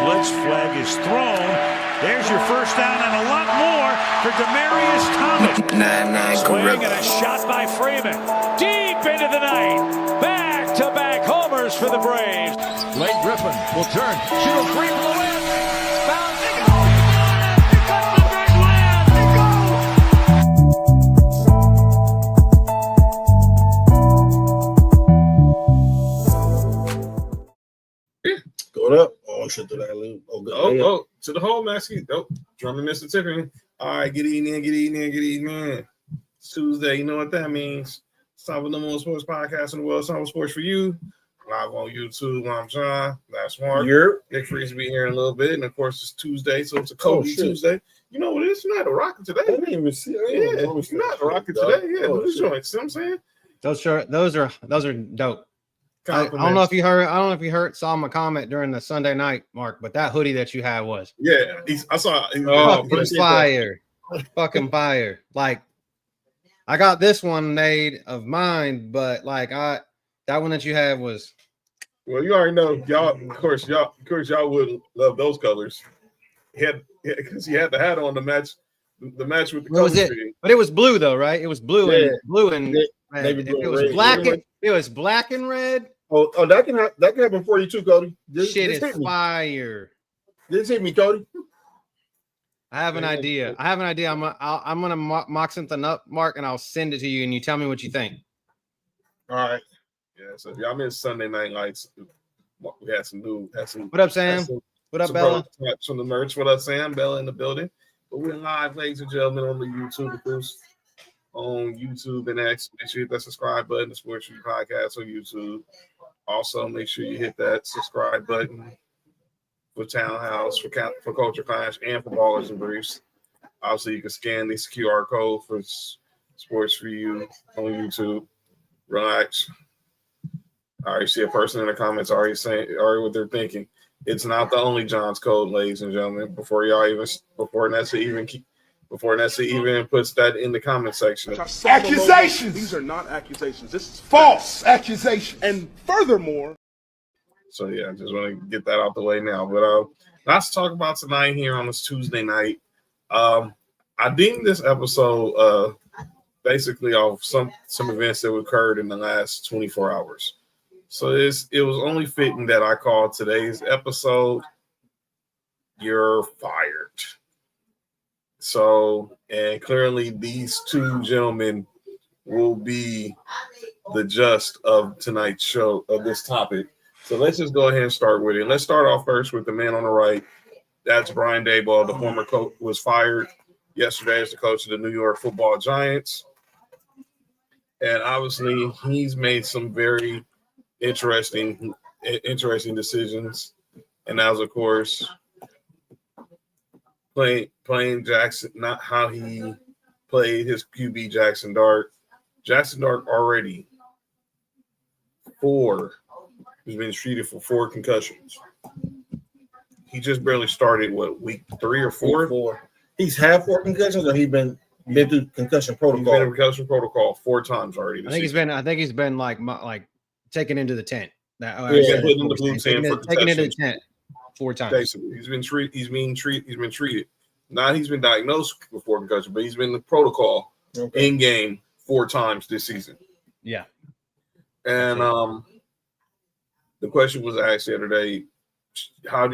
blitz flag is thrown. There's your first down and a lot more for Demaryius Thomas. Swing and a shot by Freeman. Deep into the night. Back-to-back homers for the Braves. Blake Griffin will turn. Shoot a free from the win. Bounce. They go. They cut the big land. They go. Going up. Oh, shit, to that loop. Oh, to the hole, Maxie. Oh, drumming Mr. Tiffany. All right, get eating. It's Tuesday. You know what that means. It's time for the most sports podcast in the world. It's time for sports for you. Live on YouTube. I'm John. That's Mark. Nick Freeze will be here in a little bit. And of course, it's Tuesday, so it's a Cody Tuesday. You know what it is? You're not a rocket today. I didn't even see it. Yeah, you're not a rocket today. Yeah, those joints. See what I'm saying? Those are dope. I don't know if you heard, saw my comment during the Sunday night, Mark, but that hoodie that you had was I saw fire. Fucking fire. Like, I got this one made of mine, but like that one that you had was. Well, you already know, y'all. Of course, y'all would love those colors. Because he had the hat on to match the match with the colors. But it was blue though, right? It was blue and red. If it was black, it was black and red. Oh, that can happen for you too, Cody. Shit is fire. This hit me, Cody. I have an idea. I'm gonna mock something up, Mark, and I'll send it to you, and you tell me what you think. All right. Yeah. So y'all missed Sunday Night Lights. We had some. What up, Sam? What up, Bella? From the merch. What up, Sam? Bella in the building. But we're live, ladies and gentlemen, on the YouTube boost on YouTube and X. Make sure you hit that subscribe button. The Sports Review Podcast on YouTube. Also, make sure you hit that subscribe button for Townhouse, for Culture Clash, and for Ballers and Briefs. Obviously, you can scan this QR code for Sports for You on YouTube. Relax. I already see a person in the comments already what they're thinking. It's not the only John's code, ladies and gentlemen. Before Nessa even puts that in the comment section. Accusations. These are not accusations. This is false accusation. And furthermore. So yeah, I just want to get that out the way now. But let's talk about tonight here on this Tuesday night. I deemed this episode basically off some events that occurred in the last 24 hours. So it was only fitting that I called today's episode "You're Fired." So, and clearly these two gentlemen will be the just of tonight's show of this topic. So let's just go ahead and start with it. Let's start off first with the man on the right. That's Brian Dabole, the former coach, was fired yesterday as the coach of the New York Football Giants. And obviously he's made some very interesting decisions. And that was, of course, playing Jackson, not how he played his QB Jackson Dart. Jackson Dart already he's been treated for 4 concussions. He just barely started week 3 or 4? He's had 4 concussions, or he's been through concussion protocol. He's been in concussion protocol 4 times already. I think he's been like taken into the tent. He's been put in the blue tent for taken into the tent 4 times. Basically, he's been treated. Not he's been diagnosed with 4 concussion, but he's been in the protocol in game 4 times this season. Yeah. And the question was asked the other day,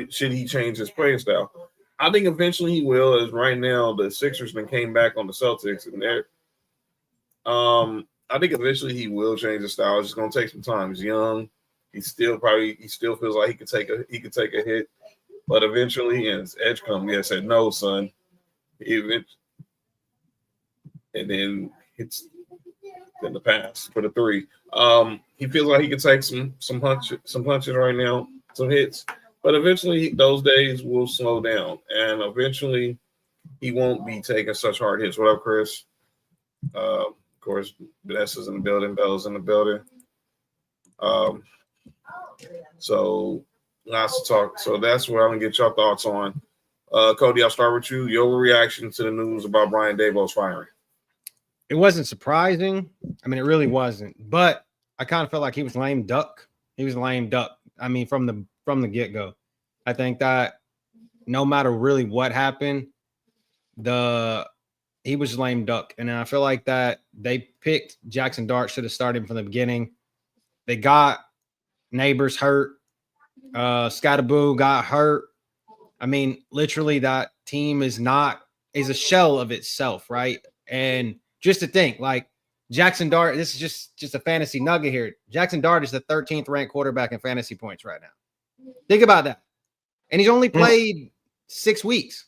should he change his playing style? I think eventually he will. As right now, the Sixers came back on the Celtics, and I think eventually he will change his style. It's just gonna take some time. He's young. He still feels like he could take a hit, but eventually, and his edge come. Yeah, said no, son. And then hits in the pass for the 3. He feels like he can take some punches right now, some hits, but eventually those days will slow down, and eventually he won't be taking such hard hits. What up, Chris? Of course, Vanessa's in the building, Bella's in the building. So lots to talk. So that's what I'm gonna get your thoughts on. Cody, I'll start with you. Your reaction to the news about Brian Dabole's firing. It wasn't surprising. I mean, it really wasn't. But I kind of felt like he was lame duck. I mean, from the get-go. I think that no matter really what happened, he was lame duck. And I feel like that they picked Jackson Dart, should have started him from the beginning. They got Neighbors hurt. Scattaboo got hurt. I mean, literally that team is a shell of itself, right? And just to think, like, Jackson Dart, this is just a fantasy nugget here. Jackson Dart is the 13th ranked quarterback in fantasy points right now. Think about that. And he's only played 6 weeks.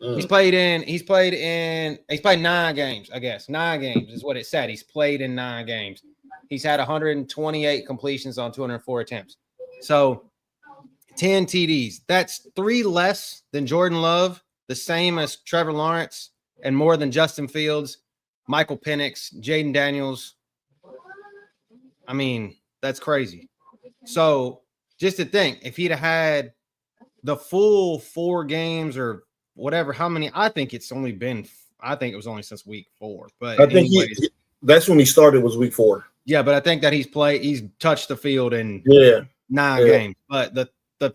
He's played 9 games, I guess. 9 games is what it said. He's played in 9 games. He's had 128 completions on 204 attempts. So 10 TDs. That's 3 less than Jordan Love, the same as Trevor Lawrence, and more than Justin Fields, Michael Penix, Jaden Daniels. I mean, that's crazy. So just to think, if he'd have had the full 4 games or whatever, how many? I think it was only since week 4. But I think that's when he started, was week 4. Yeah, but I think that he's touched the field in 9 games. But the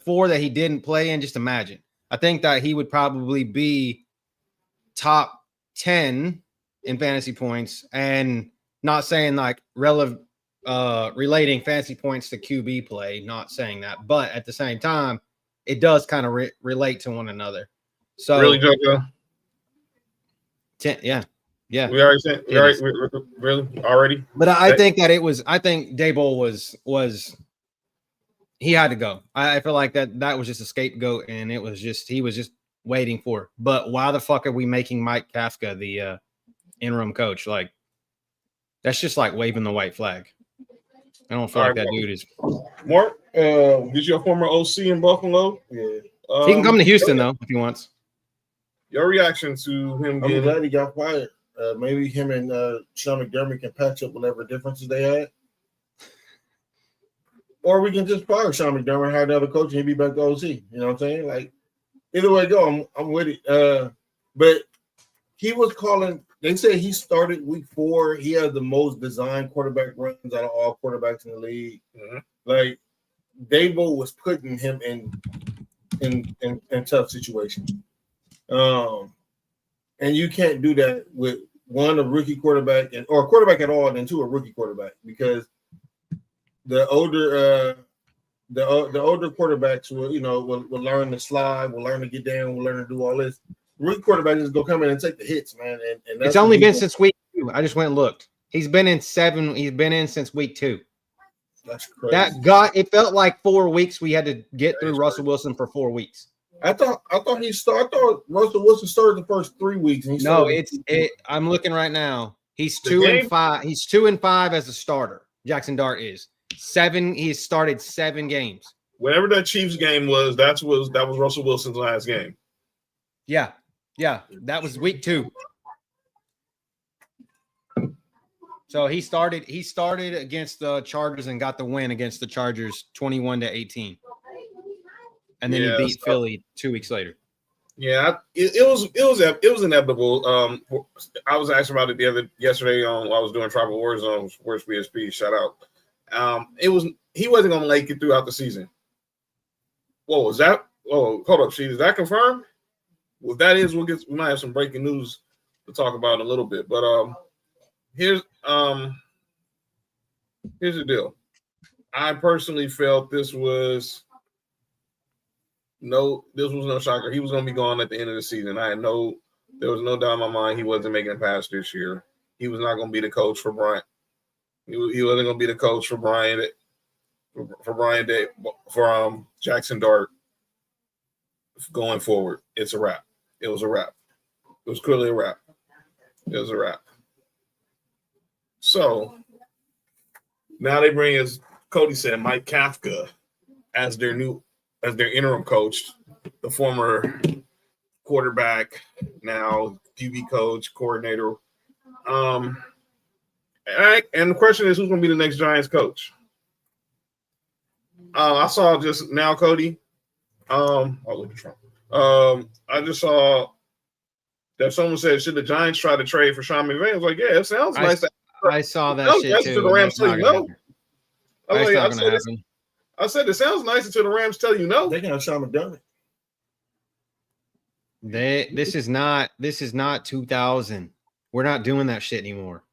4 that he didn't play in, just imagine. I think that he would probably be top 10 in fantasy points, and not saying like relating fantasy points to QB play, not saying that, but at the same time, it does kind of relate to one another. So really, JoJo? 10, yeah. We already said really already. But I think that I think Dabole was he had to go. I feel like that was just a scapegoat, and he was just waiting for it. But why the fuck are we making Mike Kafka the interim coach? Like, that's just like waving the white flag. I don't feel like that dude is. Mark, is your former OC in Buffalo? Yeah. He can come to Houston though if he wants. Your reaction to him? I'm glad he got fired. Maybe him and Sean McDermott can patch up whatever differences they had. Or we can just fire Sean McDermott, hire another coach, and he'll be back to OC. You know what I'm saying? Like, either way go, I'm with it. But he was calling. They said he started week 4. He had the most designed quarterback runs out of all quarterbacks in the league. Mm-hmm. Like, Dabole was putting him in tough situations. And you can't do that with a rookie quarterback or a quarterback at all, and then 2, a rookie quarterback, because the older quarterbacks will learn to slide, will learn to get down, will learn to do all this. Rookie quarterbacks is gonna come in and take the hits, man. And it's only been since week 2. I just went and looked. He's been in 7. He's been in since week 2. That's crazy. It felt like 4 weeks. We had to get through Russell Wilson for 4 weeks. I thought Russell Wilson started the first 3 weeks. And I'm looking right now. He's 2-5. He's 2-5 as a starter. Jackson Dart is 7. He's started 7 games. Whatever that Chiefs game was, that was Russell Wilson's last game. Yeah, that was week 2. So he started against the Chargers and got the win against the Chargers 21-18. And then he beat Philly 2 weeks later. Yeah, it was inevitable. I was asking about it yesterday I was doing Tribal Warzone, Worst BSP, shout out. He wasn't gonna make it throughout the season. Whoa, was that? Oh, hold up, is that confirmed? Well, if that is, we might have some breaking news to talk about in a little bit. But here's the deal. I personally felt this was no shocker. He was going to be gone at the end of the season. There was no doubt in my mind he wasn't making it past this year. He was not going to be the coach for Brian. He wasn't going to be the coach for Brian for Jackson Dart going forward. It's a wrap. It was a wrap. It was clearly a wrap. It was a wrap. So now they bring, as Cody said, Mike Kafka as their interim coach, the former quarterback, now QB coach, coordinator. And the question is, who's going to be the next Giants coach? I saw just now, Cody. I just saw that someone said, should the Giants try to trade for Sean McVay? I was like, yeah, it sounds nice. I saw that shit too. The Rams tell you no. That's not going to happen. I said it sounds nice until the Rams tell you no. They can have Sean McDermott. This is not 2000. We're not doing that shit anymore.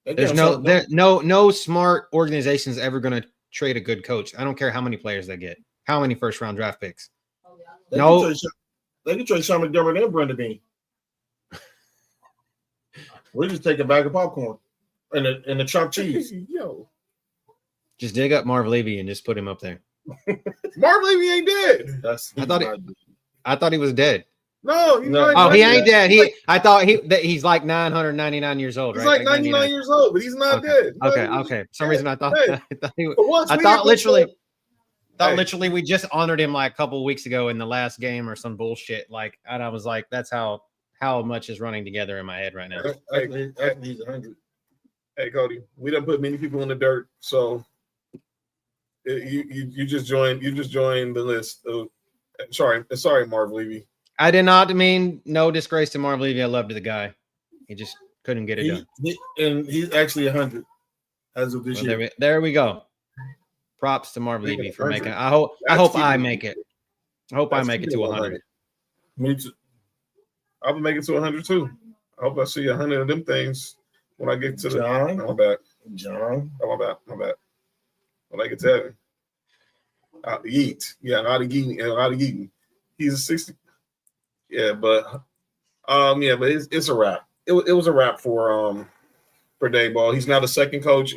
There's no smart organization is ever going to trade a good coach. I don't care how many players they get, how many first round draft picks. They can trade Sean McDermott and Brandon Bean. We just take a bag of popcorn and the chopped cheese. Yo, just dig up Marv Levy and just put him up there. Marv Levy ain't dead. I thought he was dead. No, he ain't dead. I thought he's like 999 years old. He's right? like 99 years old, but he's not dead. Okay. For some reason I thought literally we just honored him like a couple of weeks ago in the last game or some bullshit. Like, and I was like, that's how much is running together in my head right now. He's 100. Hey, Cody, we done put many people in the dirt, so you just joined the list. Sorry, Marv Levy. I did not mean no disgrace to Marv Levy. I loved the guy. He just couldn't get it done. And he's actually 100 as of this year. There we go. Props to Marv Levy for making it. I hope I make it. I hope I make it to 100. Me too. I'll make it to 100 too. I hope I see 100 of them things when I get to the. John. My bad. Oh, my bad. When I get to heaven. Out to eat. Yeah, out of eating. He's a 60. Yeah, but it's a wrap. It was a wrap for Dabole. He's now the second coach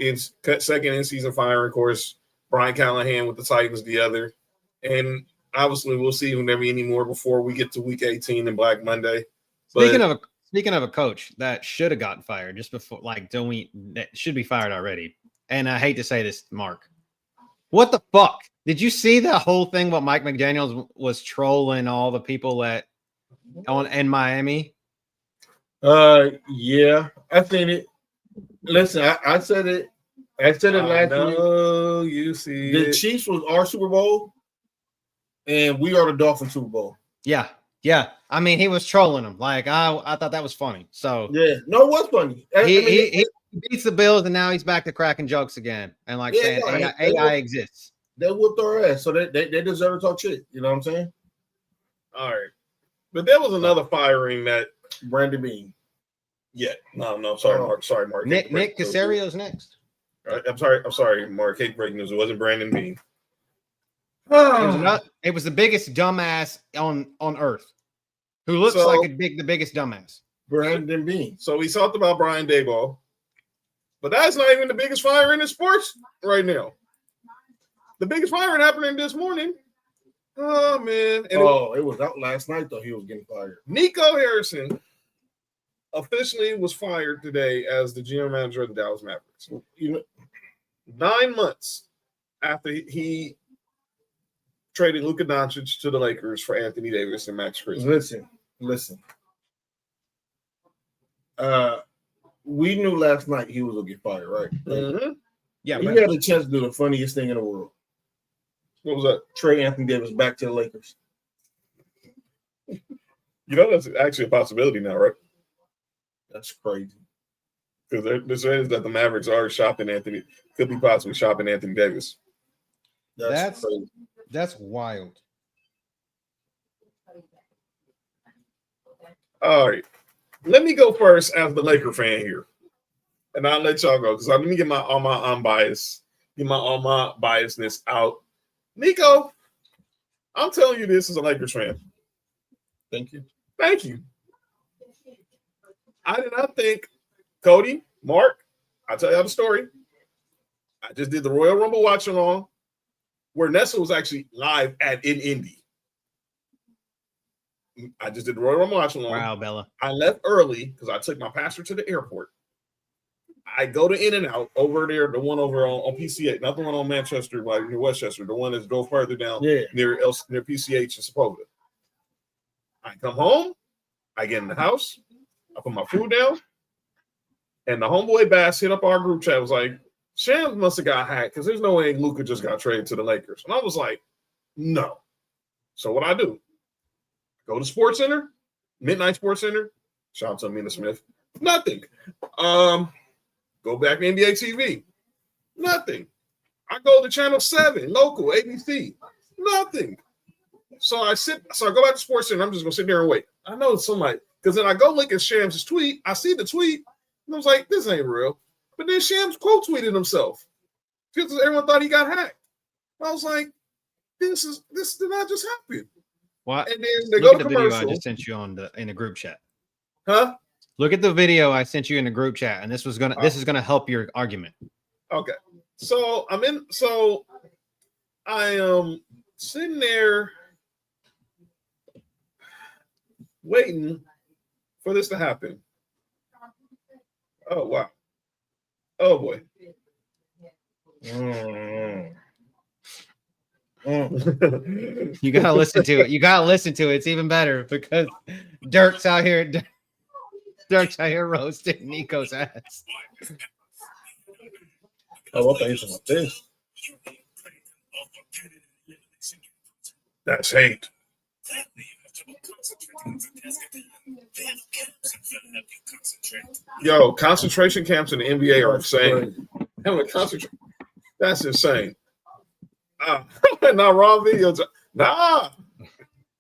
second in season fire. Of course, Brian Callahan with the Titans the other, and obviously we'll see him never anymore before we get to week 18 and Black Monday. Speaking of a coach that should have gotten fired just before, that should be fired already. And I hate to say this, Mark, what the fuck? Did you see the whole thing? What Mike McDaniels was trolling all the people in Miami? Yeah, I seen it. Listen, I said it. I said it last week. Oh, you see, the Chiefs was our Super Bowl, and we are the Dolphins Super Bowl. Yeah. I mean, he was trolling them. Like I thought that was funny. So yeah, no, it was funny. He beats the Bills, and now he's back to cracking jokes again and saying AI exists. They whooped our ass, so they deserve to talk shit. You know what I'm saying? All right. But there was another firing that Brandon Bean. Yeah. No. Sorry, Mark. Sorry, Mark. Nick Casario's next. All right. I'm sorry, Mark. Hate breaking news. It wasn't Brandon Bean. It was the biggest dumbass on earth, who looks like the biggest dumbass. Brandon Bean. So we talked about Brian Dabole, but that's not even the biggest firing in sports right now. The biggest firing happening this morning. Oh man! It was out last night though. He was getting fired. Nico Harrison officially was fired today as the GM manager of the Dallas Mavericks. 9 months after he traded Luka Doncic to the Lakers for Anthony Davis and Max Christie. Listen. We knew last night he was gonna get fired, right? Mm-hmm. Yeah, he had a chance to do the funniest thing in the world. What was that? Trade Anthony Davis back to the Lakers. That's actually a possibility now, right? That's crazy. Because they're saying that the Mavericks are could be possibly shopping Anthony Davis. That's crazy. That's wild. All right. Let me go first as the Laker fan here. And I'll let y'all go because let me get all my biasness out. Nico, I'm telling you this as a Lakers fan. Thank you. I did not think, Cody, Mark, I'll tell you the story. I just did the Royal Rumble watch along where Nessa was actually live in Indy. I just did the Royal Rumble watch along. Wow, Bella. I left early because I took my pastor to the airport. I go to In-N-Out over there, the one over on PCH, not the one on Manchester, like near Westchester, the one that goes further down near PCH and Sepulveda. I come home, I get in the house, I put my food down, and the homeboy Bass hit up our group chat, was like, Shams must have got hacked because there's no way Luka just got traded to the Lakers. And I was like, no. So what I do? Go to Sports Center, Midnight Sports Center, shout out to Amina Smith, nothing. Go back to NBA TV. Nothing. I go to Channel 7, local, ABC. Nothing. So I go back to Sports Center. I'm just gonna sit there and wait. I know it's somebody, because then I go look at Shams' tweet. I see the tweet, and I was like, this ain't real. But then Shams quote tweeted himself because everyone thought he got hacked. I was like, this did not just happen. What? And then they Look go at to the video I commercial. just sent you in the group chat. Huh? Look at the video I sent you in the group chat, and this is gonna help your argument. Okay. So I am sitting there waiting for this to happen. Oh wow. Oh boy. You gotta listen to it. It's even better because Dirk's out here roasting Nico's ass. Oh, what things about this? That's hate. Yo, concentration camps in the NBA are insane. Having a concentration, that's insane. Not raw videos. Nah.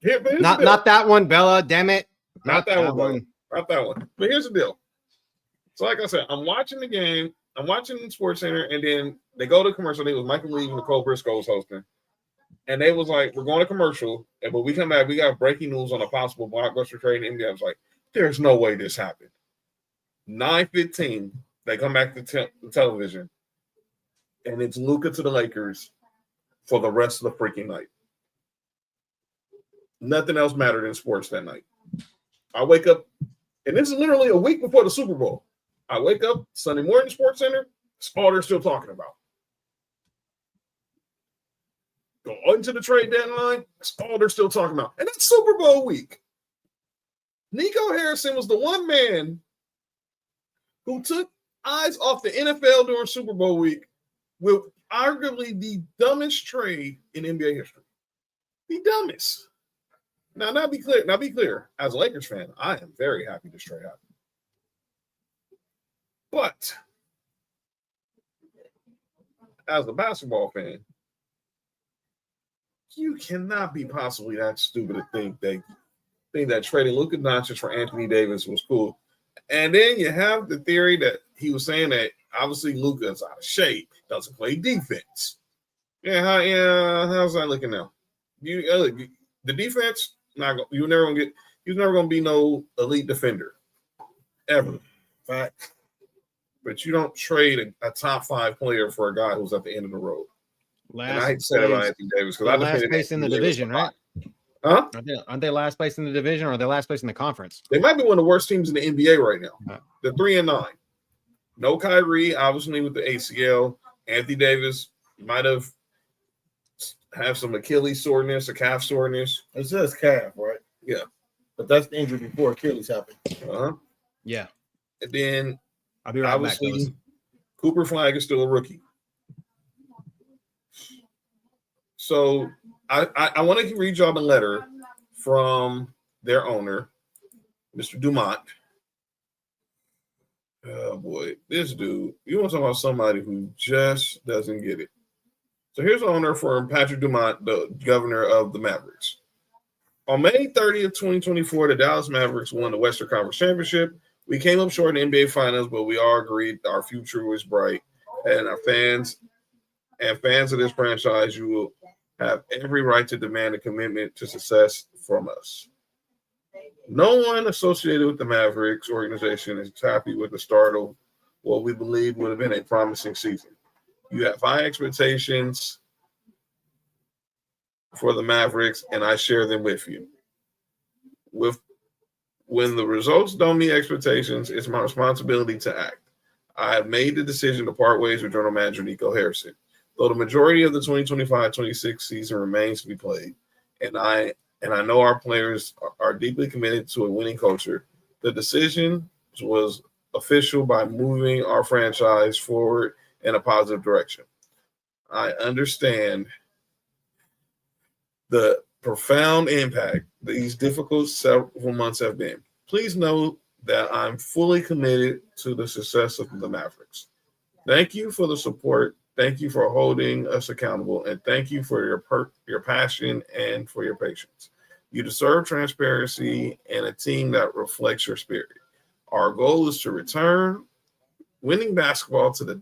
Not that one, Bella. Damn it. Not that one. Not that one. But here's the deal. So, like I said, I'm watching the game. I'm watching Sports Center, and then they go to commercial. It was Michael Lee and Nicole Briscoe was hosting. And they was like, we're going to commercial. And when we come back, we got breaking news on a possible blockbuster trade in India. I was like, there's no way this happened. 9:15, they come back to television. And it's Luka to the Lakers for the rest of the freaking night. Nothing else mattered in sports that night. I wake up, and this is literally a week before the Super Bowl. I wake up Sunday morning, Sports Center. It's all they're still talking about. Go into the trade deadline. That's all they're still talking about. And that's Super Bowl week. Nico Harrison was the one man who took eyes off the NFL during Super Bowl week with arguably the dumbest trade in NBA history. The dumbest. Now be clear. As a Lakers fan, I am very happy this trade happened. But as a basketball fan, you cannot be possibly that stupid to think that trading Luka Doncic for Anthony Davis was cool. And then you have the theory that he was saying that obviously Luka is out of shape, doesn't play defense. How's that looking now? The defense, he's never gonna be no elite defender ever. Fact. But you don't trade a top 5 player for a guy who's at the end of the road. And I hate to say that about Anthony Davis because I last place in the division, right? Huh? Aren't they last place in the division, or are they last place in the conference? They might be one of the worst teams in the NBA right now. They're 3-9. No Kyrie, obviously with the ACL. Anthony Davis might have some Achilles soreness, a calf soreness. It says calf, right? Yeah. But that's the injury before Achilles happened. Yeah. And then I'll be right back. Cooper Flag is still a rookie. So I want to read y'all the letter from their owner, Mr. Dumont. Oh boy, this dude, you want to talk about somebody who just doesn't get it. So here's the owner for Patrick Dumont, the governor of the Mavericks. On May 30th, 2024, the Dallas Mavericks won the Western Conference Championship. We came up short in the NBA Finals, but we all agreed our future was bright. And our fans of this franchise, you will have every right to demand a commitment to success from us. No one associated with the Mavericks organization is happy with the start of what we believe would have been a promising season. You have high expectations for the Mavericks, and I share them with you. When the results don't meet expectations, it's my responsibility to act. I have made the decision to part ways with General Manager Nico Harrison. Though the majority of the 2025-26 season remains to be played, and I know our players are deeply committed to a winning culture, the decision was official by moving our franchise forward in a positive direction. I understand the profound impact these difficult several months have been. Please know that I'm fully committed to the success of the Mavericks. Thank you for the support Thank you for holding us accountable, and thank you for your passion and for your patience. You deserve transparency and a team that reflects your spirit. Our goal is to return winning basketball to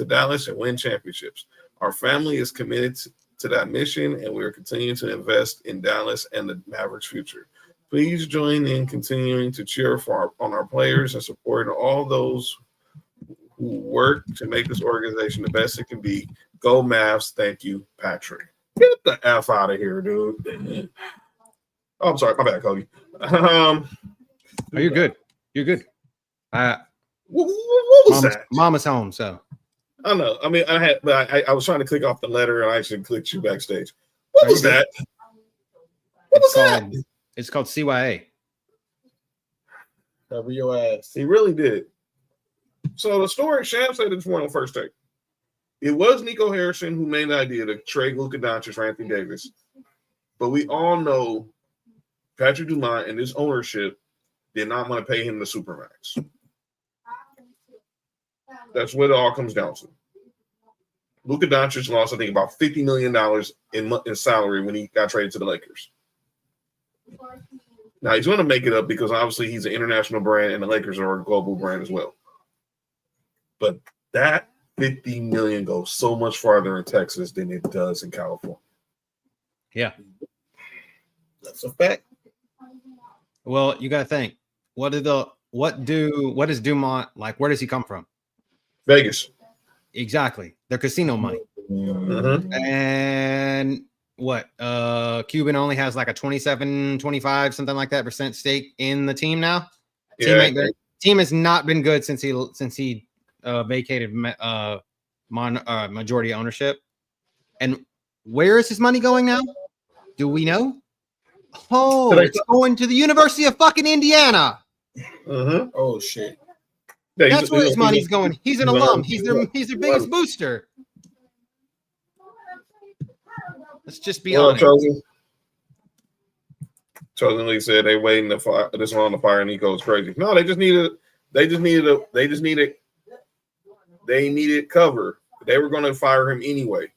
Dallas and win championships. Our family is committed to that mission, and we are continuing to invest in Dallas and the Mavericks' future. Please join in continuing to cheer on our players and support all those who work to make this organization the best it can be. Go Mavs. Thank you, Patrick. Get the F out of here, dude. Oh, I'm sorry. My bad, Cody. Oh, you're good. You're good. What was that? Mama's home, so. I know. I mean, I was trying to click off the letter, and I actually clicked you backstage. What was that? What was that? It's called CYA. Cover your ass. He really did. So the story, Sham said this morning on First Take. It was Nico Harrison who made the idea to trade Luka Doncic for Anthony Davis. But we all know Patrick Dumont and his ownership did not want to pay him the supermax. That's what it all comes down to. Luka Doncic lost, I think, about $50 million in salary when he got traded to the Lakers. Now, he's going to make it up because obviously he's an international brand and the Lakers are a global brand as well. But that $50 million goes so much farther in Texas than it does in California. Yeah. That's a fact. Well, you got to think. What does Dumont like? Where does he come from? Vegas. Exactly. Their casino money. Mm-hmm. And what? Cuban only has like a 27, 25, something like that % stake in the team now. Yeah. Team has not been good since he vacated majority ownership. And where is his money going now? Do we know? Oh, it's going to the University of fucking Indiana. Mm-hmm. Oh shit. Yeah, that's where his money's going. He's an alum. He's their biggest booster. Let's just be honest. Chosen Lee said they waiting to fire this one on the fire. Nico is crazy. No, they needed cover. They were going to fire him anyway,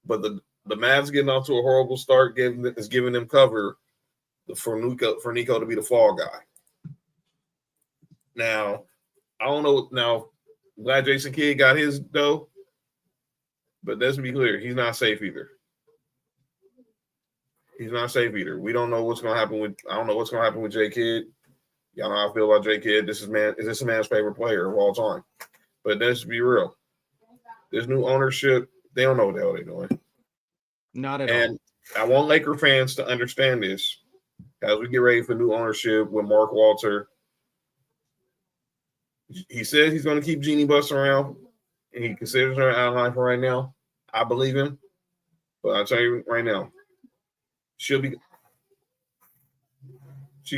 but the Mavs getting off to a horrible start is giving them cover for Nico to be the fall guy. Now, I don't know. Now, glad Jason Kidd got his dough, but let's be clear, he's not safe either. He's not safe either. We don't know what's going to happen with. I don't know what's going to happen with J Kidd. Y'all know how I feel about J Kidd. Is this a man's favorite player of all time? But let's be real. This new ownership, they don't know what the hell they're doing. Not at all. And I want Laker fans to understand this as we get ready for new ownership with Mark Walter. He says he's going to keep Jeannie Buss around, and he considers her out of line for right now. I believe him, but I'll tell you right now, she'll be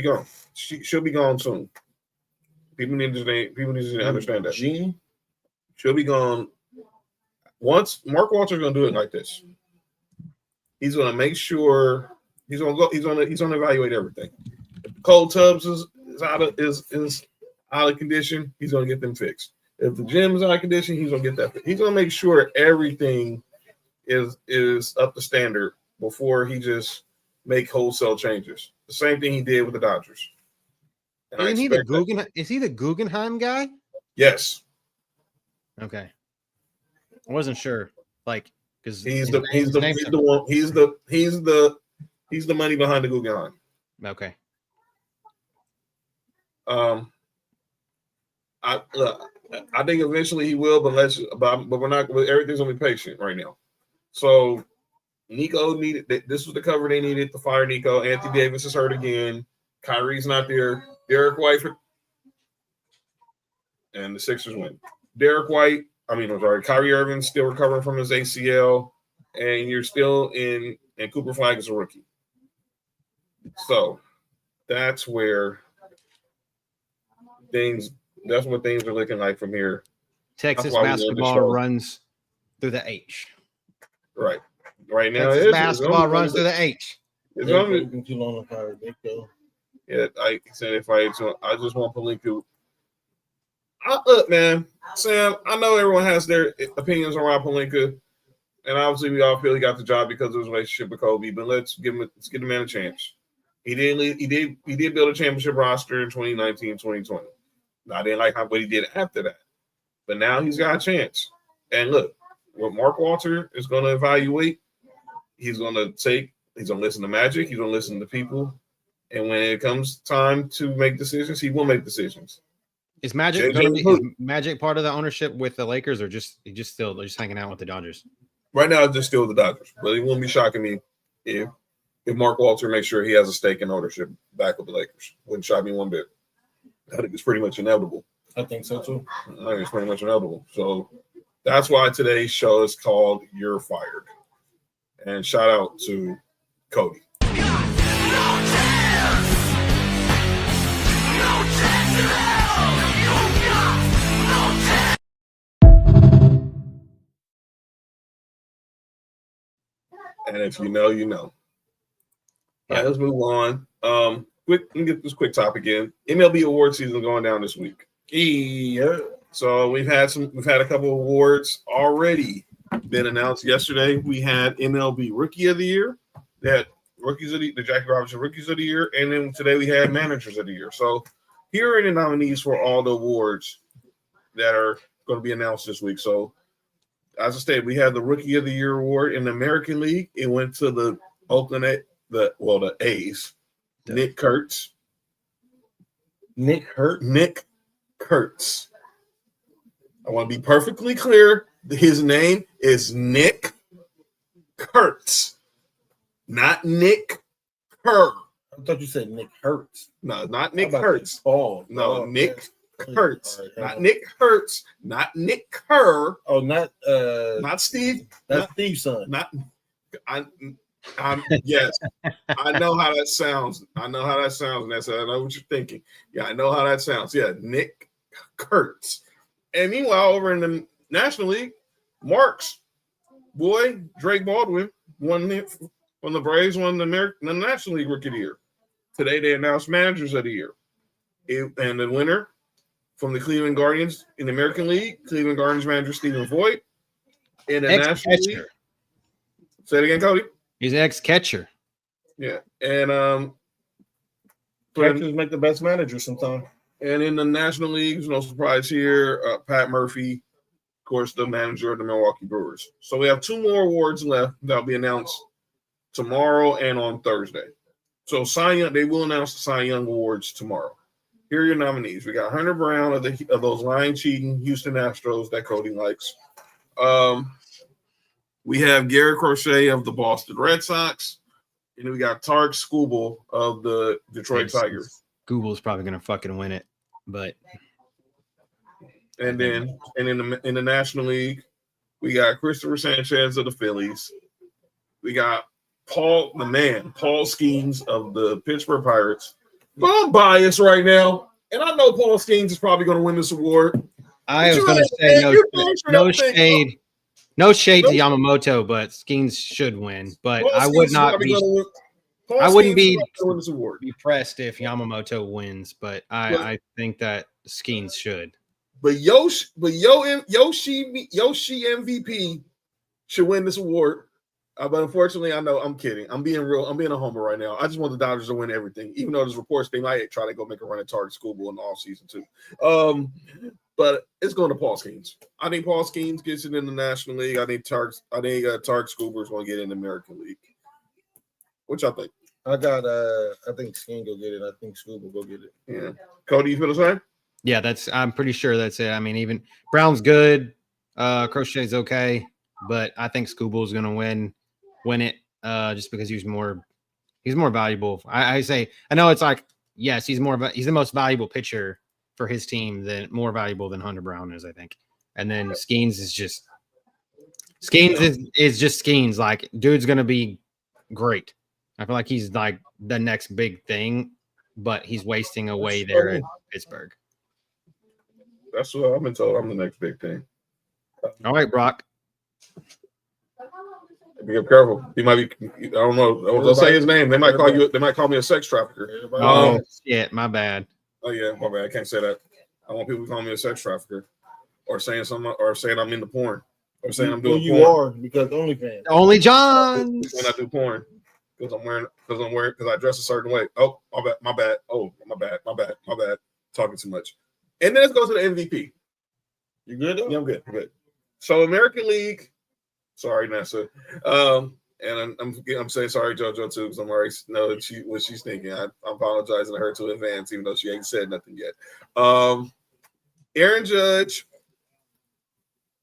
gone soon. People need to understand that. Jeannie? She'll be gone. Once Mark Walter's going to do it like this, he's going to make sure he's going to evaluate everything. If cold tubs is out of condition, he's going to get them fixed. If the gym is out of condition, he's going to get that fixed. He's going to make sure everything is up to standard before he just make wholesale changes. The same thing he did with the Dodgers. Is he the Guggenheim guy? Yes. Okay. I wasn't sure. Like, because he's the money behind the Guggenheim. Okay. I think eventually he will, but we're not. Everything's gonna be patient right now. So Nico needed. This was the cover they needed to fire Nico. Anthony Davis is hurt again. Kyrie's not there. Derek White and the Sixers win. Kyrie Irving's still recovering from his ACL, and you're still in. And Cooper Flag is a rookie. So that's where things. That's what things are looking like from here. Texas basketball runs through the H. Right. Right now, Texas basketball runs through the H. It's only too long to fire Nico. Yeah, I said I just want Pelinka. Look, man, Sam, I know everyone has their opinions on Rob Pelinka, and obviously we all feel he got the job because of his relationship with Kobe. But let's give the man a chance. He did build a championship roster in 2019, 2020. I didn't like what he did after that, but now he's got a chance. And look, what Mark Walter is going to evaluate, he's going to listen to Magic, he's going to listen to people, and when it comes time to make decisions, he will make decisions. Is Magic part of the ownership with the Lakers, or just hanging out with the Dodgers? Right now, it's just still the Dodgers, but it wouldn't be shocking me if Mark Walter makes sure he has a stake in ownership back with the Lakers. Wouldn't shock me one bit. I think it's pretty much inevitable. I think so too. I think it's pretty much inevitable. So that's why today's show is called "You're Fired." And shout out to Cody. And if you know, you know. All right, let's move on. Let me get this quick topic in. MLB award season going down this week. Yeah. So we've had a couple of awards already been announced yesterday. We had MLB Rookie of the Year, the Jackie Robinson Rookies of the Year, and then today we had Managers of the Year. So here are the nominees for all the awards that are going to be announced this week. So as I stated, we had the Rookie of the Year award in the American League. It went to the A's. Nick Kurtz. Nick Kurtz. I want to be perfectly clear. His name is Nick Kurtz, not Nick Kerr. I thought you said Nick Hurts. No, not Nick Hurts. Oh, no, Nick Kurtz. Right, not Nick Hurts. Not Nick Kerr. Oh, not Steve. That's Steve's son. Yes, I know how that sounds. And I know what you're thinking. Yeah, I know how that sounds. Yeah, Nick Kurtz. And meanwhile, over in the National League, Mark's boy, Drake Baldwin, won from the Braves, won the National League Rookie of the Year. Today, they announced Managers of the Year. And the winner from the Cleveland Guardians in the American League, Cleveland Guardians manager Stephen Voigt. In the National League. Say it again, Cody. He's an ex-catcher. Yeah. And catchers make the best manager sometimes. And in the National League, no surprise here, Pat Murphy, of course, the manager of the Milwaukee Brewers. So we have two more awards left that'll be announced tomorrow and on Thursday. So they will announce the Cy Young Awards tomorrow. Here are your nominees. We got Hunter Brown of those lying, cheating Houston Astros that Cody likes. We have Garrett Crochet of the Boston Red Sox. And then we got Tarek Skubal of the Detroit Tigers. Google's probably going to fucking win it, but. And then in the National League, we got Christopher Sanchez of the Phillies. We got Paul Skeens of the Pittsburgh Pirates. But I'm biased right now, and I know Paul Skeens is probably going to win this award. I was going to say no shade to Yamamoto, but Skeens should win. But I would not be. I wouldn't be depressed if Yamamoto wins, but I think that Skeens should. But Yoshi MVP should win this award. But unfortunately, I know I'm kidding. I'm being real. I'm being a homer right now. I just want the Dodgers to win everything, even though there's reports they might try to go make a run at Target Schoolboy in the offseason too. But it's going to Paul Skeens. I think Paul Skeens gets it in the National League. I think Target Schoolboy is going to get it in the American League. What y'all think? I think Skeens will get it. I think Schoolboy will get it. Yeah. Cody, you feel the same? Yeah, I'm pretty sure that's it. I mean, even Brown's good. Crochet's okay, but I think Schoolboy's going to win it just because he's more valuable. I know it's like, yes, he's the most valuable pitcher for his team, more valuable than Hunter Brown is, I think. And then Skeens is just Skeens. Like, dude's going to be great. I feel like he's like the next big thing, but he's wasting away there in Pittsburgh. That's what I've been told. I'm the next big thing. All right, Brock. Be careful. He might be. I don't know. I'll say his name. They might call me a sex trafficker. Oh shit, my bad. Oh yeah, my bad. I can't say that. I want people to call me a sex trafficker, or saying something, or saying I'm into porn, or saying I'm Well, doing you porn. are because OnlyFans. Only John. When I do porn, because I dress a certain way. Oh, my bad. Oh, my bad. Talking too much. And then let's go to the MVP. You good? Though? Yeah, I'm good. So American League. Sorry, NASA. And I'm saying sorry, JoJo, too, because I'm already know what she's thinking. I'm apologizing to her to advance, even though she ain't said nothing yet. Aaron Judge,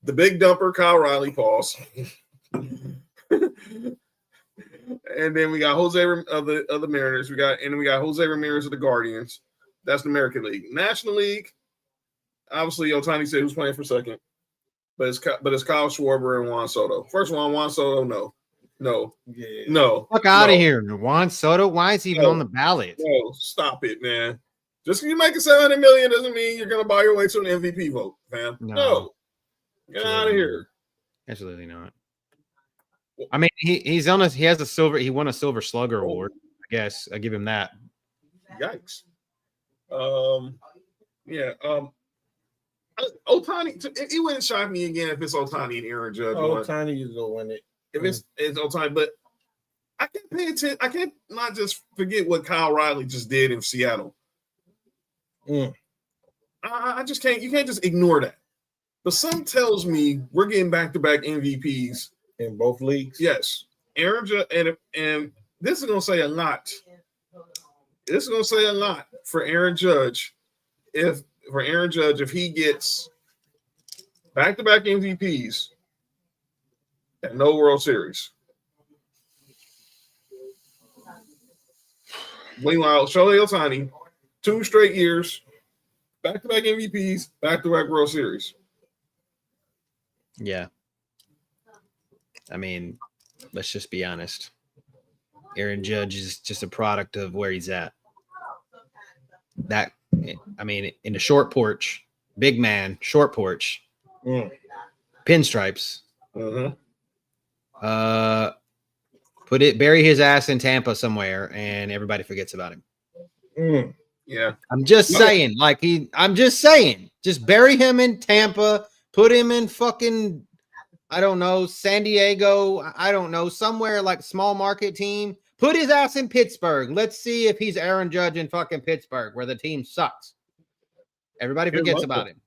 the big dumper, Kyle Riley, pause. And then we got Jose of the Mariners. We got Jose Ramirez of the Guardians. That's the American League. National League, obviously, Ohtani said who's playing for second, but it's Kyle Schwarber and Juan Soto. First of all, Juan Soto, no. Fuck out of here, Juan Soto. Why is he even on the ballot? No, stop it, man. Just because you make it $700 million doesn't mean you're gonna buy your way to an MVP vote, fam. No. Get out of here. Absolutely not. I mean, he has a silver. He won a Silver Slugger award. I guess I give him that. Yikes. Ohtani. It wouldn't shock me again if it's Ohtani and Aaron Judge. Ohtani is gonna win it. If it's Ohtani, but I can't pay attention. I can't not just forget what Kyle Riley just did in Seattle. I just can't. You can't just ignore that. But something tells me we're getting back-to-back MVPs in both leagues. Yes, Aaron Judge, and this is gonna say a lot. This is gonna say a lot for Aaron Judge. If he gets back-to-back MVPs and no World Series. Meanwhile, Shohei Ohtani, 2 straight years, back-to-back MVPs, back-to-back World Series. Yeah. I mean, let's just be honest. Aaron Judge is just a product of where he's at. In the short porch, big man, short porch, pinstripes. Bury his ass in Tampa somewhere, and everybody forgets about him. Yeah, I'm just saying, just bury him in Tampa, put him in fucking, I don't know, San Diego, I don't know, somewhere like small market team. Put his ass in Pittsburgh. Let's see if he's Aaron Judge in fucking Pittsburgh, where the team sucks. Everybody forgets about him.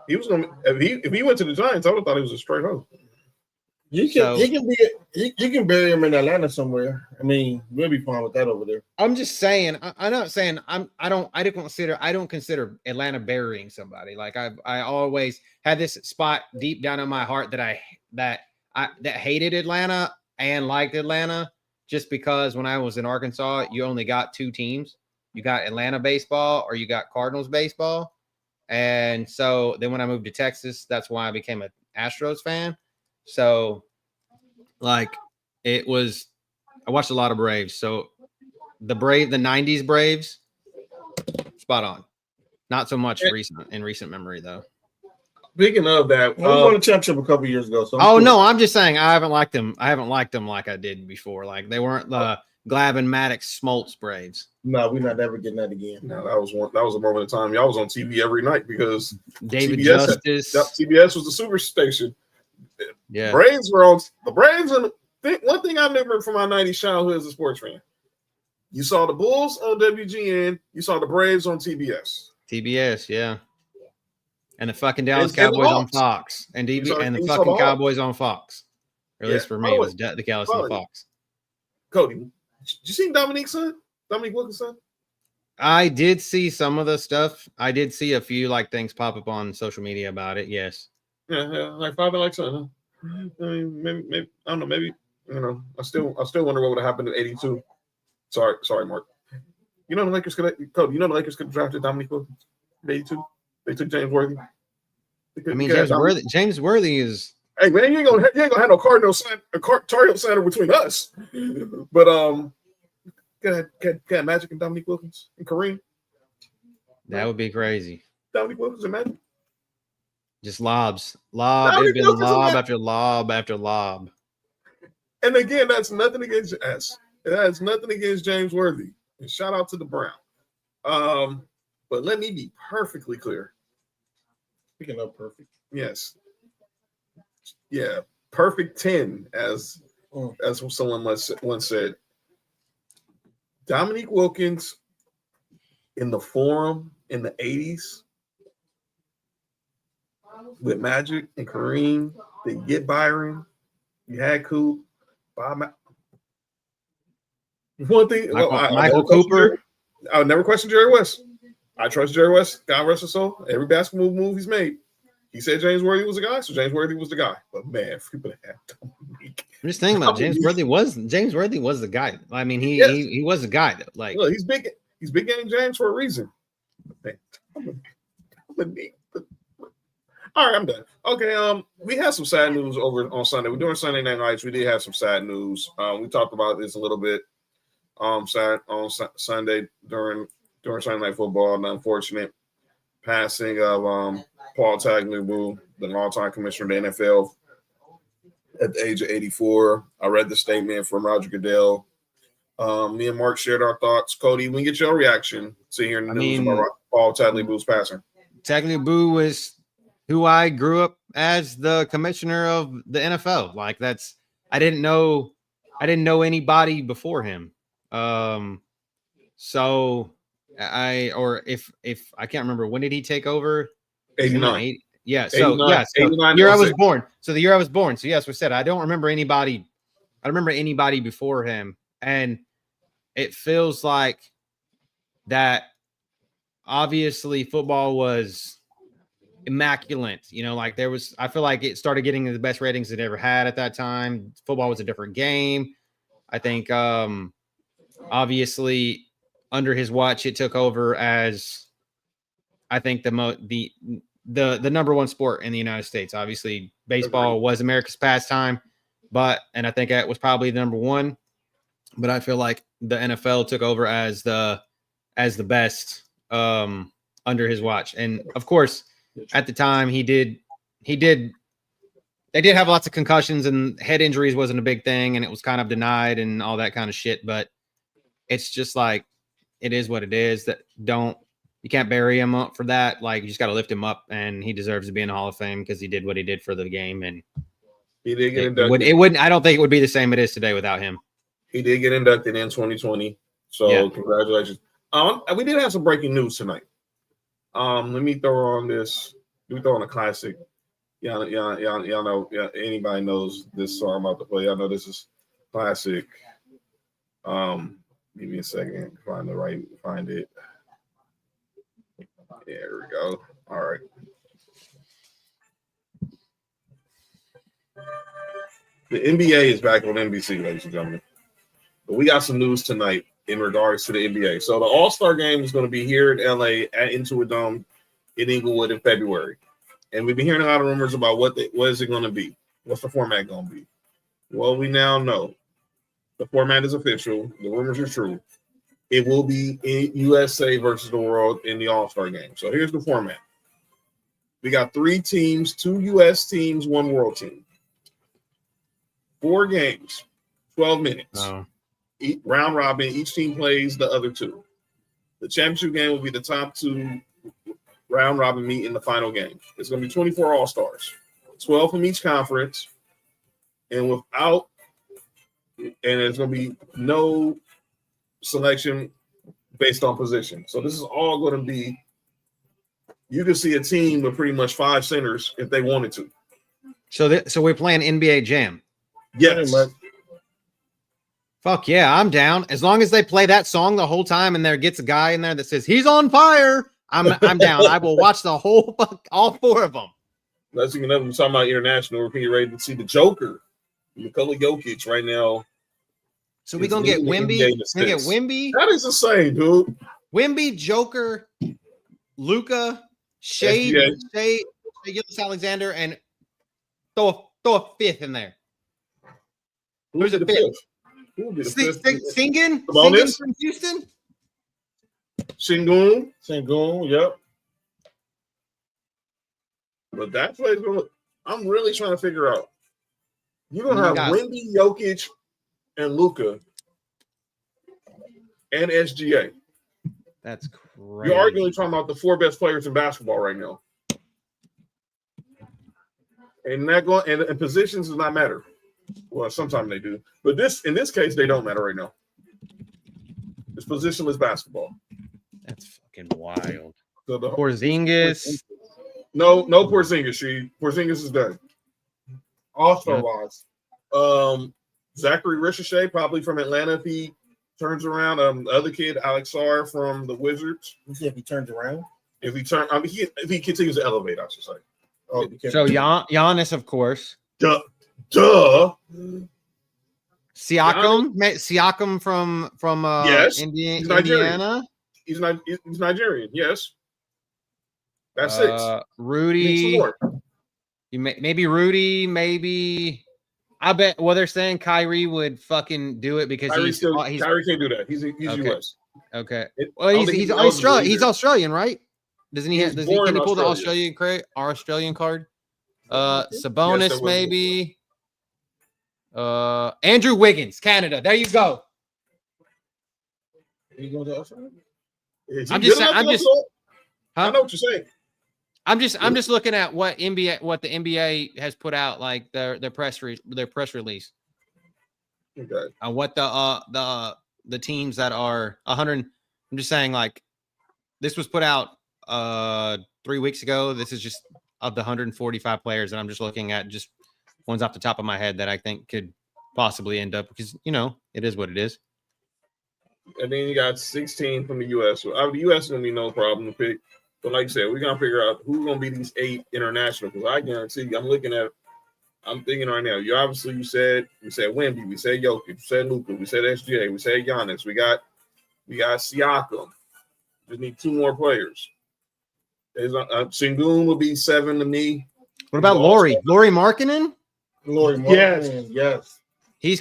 He was gonna if he went to the Giants, I would have thought he was a straight home. You can bury him in Atlanta somewhere. I mean, we'll be fine with that over there. I'm just saying. I'm not saying I don't consider Atlanta burying somebody. Like I always had this spot deep down in my heart that hated Atlanta and liked Atlanta, just because when I was in Arkansas, you only got 2 teams. You got Atlanta baseball or you got Cardinals baseball. And so then when I moved to Texas, that's why I became an Astros fan. So I watched a lot of Braves. So the 90s Braves, spot on. Not so much in recent memory though. Speaking of that, we won a championship a couple years ago. So no, I'm just saying I haven't liked them. I haven't liked them like I did before. Like they weren't the Glavine, Maddox, Smoltz Braves. No, we're not ever getting that again. No, that was a moment of time. Y'all was on TV every night because David CBS Justice. CBS was the super station. Yeah, Braves were on the Braves, and one thing I remember from my 90s childhood as a sports fan. You saw the Bulls on WGN, you saw the Braves on TBS. TBS, yeah. And the fucking Dallas Cowboys on Fox. And the fucking Cowboys on Fox. Or at least for me, it was the Dallas on Fox. Cody, did you see Dominique Wilkins' son? I did see some of the stuff. I did see a few things pop up on social media about it. Yes. Yeah, like father, like son. Huh? I mean, maybe I don't know. Maybe I still wonder what would have happened in '82. Sorry, Mark. You know the Lakers could have drafted Dominique Wilkins in '82. They took James Worthy. James Worthy is. Hey man, you ain't gonna have no Cardinal Center between us. But got Magic and Dominique Wilkins and Kareem. That would be crazy. Dominique Wilkins and Magic. Just lobs. It'd been lob after lob after lob. And again, that's nothing against us. That's nothing against James Worthy. And shout out to the Brown. But let me be perfectly clear. Picking up perfect. Yes. Yeah. Perfect 10, as someone once said. Dominique Wilkins in the Forum in the 80s with Magic and Kareem. They get Byron. You had Coop. Bob. One thing, Michael Cooper. I would never question Jerry West. I trust Jerry West. God rest his soul. Every basketball move he's made, he said James Worthy was the guy, so James Worthy was the guy. But man, if we would have Dominique. I'm just thinking about James Worthy was the guy. I mean, he was the guy though. Like, look, he's big game James for a reason. Man, Dominique. All right, I'm done. Okay, we had some sad news over on Sunday. We're doing Sunday Night Lights. We did have some sad news. We talked about this a little bit Sunday during Sunday Night Football. The unfortunate passing of Paul Tagliabue, the longtime commissioner of the NFL, at the age of 84. I read the statement from Roger Goodell. Me and Mark shared our thoughts. Cody, we get your reaction to hearing the news about Paul Tagliabue's passing. Tagliabue was who I grew up as the commissioner of the NFL. Like I didn't know anybody before him. So if I can't remember, when did he take over? 89. Yeah. So 89, yeah. So 89, the year I was born. So the year I was born. So yes, we said I don't remember anybody. I don't remember anybody before him, and it feels like that. Obviously, football was immaculate. Like I feel like it started getting the best ratings it ever had at that time. Football was a different game. I think obviously under his watch it took over as I think the number one sport in the United States. Obviously baseball was America's pastime, and I think that was probably the number one, but I feel like the NFL took over as the best under his watch. And of course at the time they did have lots of concussions, and head injuries wasn't a big thing, and it was kind of denied and all that kind of shit. But it's just like, it is what it is. You can't bury him up for that. Like, you just got to lift him up, and he deserves to be in the Hall of Fame because he did what he did for the game. And he did get inducted. I don't think it would be the same it is today without him. He did get inducted in 2020. So yeah. Congratulations. We did have some breaking news tonight. Let me throw on this. We throw on a classic. Y'all know. Yeah, anybody knows this song I'm about to play. Y'all know this is classic. Give me a second. Find it. There we go. All right. The NBA is back on NBC, ladies and gentlemen. But we got some news tonight in regards to the NBA. So the All-Star game is going to be here in LA at Intuit Dome in Inglewood in February. And we've been hearing a lot of rumors about what is it going to be? What's the format going to be? Well, we now know the format is official. The rumors are true. It will be in USA versus the world in the All-Star game. So here's the format. We got 3 teams, 2 US teams, 1 world team. 4 games, 12 minutes. Oh. Round robin, each team plays the other 2. The championship game will be the top 2 round robin meet in the final game. It's going to be 24 All-Stars, 12 from each conference, and there's going to be no selection based on position. So this is all going to be, you can see a team with pretty much 5 centers if they wanted to. So we're playing NBA Jam. Yes. Fuck yeah, I'm down. As long as they play that song the whole time and there gets a guy in there that says he's on fire, I'm down. I will watch the whole all 4 of them. Let's see another. We're talking about international. We're getting ready to see the Joker, Nikola Jokic, right now. So we're gonna get Wemby. That is insane, dude. Wemby, Joker, Luka, Shea Gilgeous-Alexander, and throw a 5th in there. Who's the 5th? Who would be the 5th? Singin from Houston. Sengun, yep. But that plays going. I'm really trying to figure out. You're gonna have Wemby, Jokic, and Luka, and SGA. That's crazy. You're arguably talking about the 4 best players in basketball right now. And not going and positions does not matter. Well, sometimes they do, but in this case they don't matter right now. It's positionless basketball. That's fucking wild. So Porzingis. No Porzingis. Porzingis is done. All-star wise. Zachary Ricochet, probably from Atlanta if he turns around. The other kid, Alex Sarr from the Wizards. You see if he turns around? If he continues to elevate, I should say. Oh, So Giannis, of course. Duh. Siakam from Yes. Indiana. He's Nigerian. Yes. That's 6. Rudy. Maybe Rudy. Maybe. I bet. Well, they're saying Kyrie would fucking do it because Kyrie can't do that. He's okay. US. Okay. Well, he's Australian. He's Australian, right? Doesn't he? Can he pull the Australian card? Sabonis, yes, maybe. Andrew Wiggins, Canada. There you go. He going to Australia? I'm just saying. I know what you're saying. I'm just looking at what the NBA has put out, like their press release. Okay. What the teams that are 100. I'm just saying, like, this was put out 3 weeks ago. This is just of the 145 players, and I'm just looking at just ones off the top of my head that I think could possibly end up, because it is what it is. And then you got 16 from the U.S. So the U.S. is gonna be no problem to pick. But like I said, we're gonna figure out who's gonna be these 8 international. Because I guarantee you, I'm thinking right now. You said Wemby, we said Jokic, we said Luka, we said SGA, we said Giannis, we got Siakam. Just need 2 more players. Sengun will be 7 to me. What about Lauri Markkanen? Lauri Markkanen, yes. He's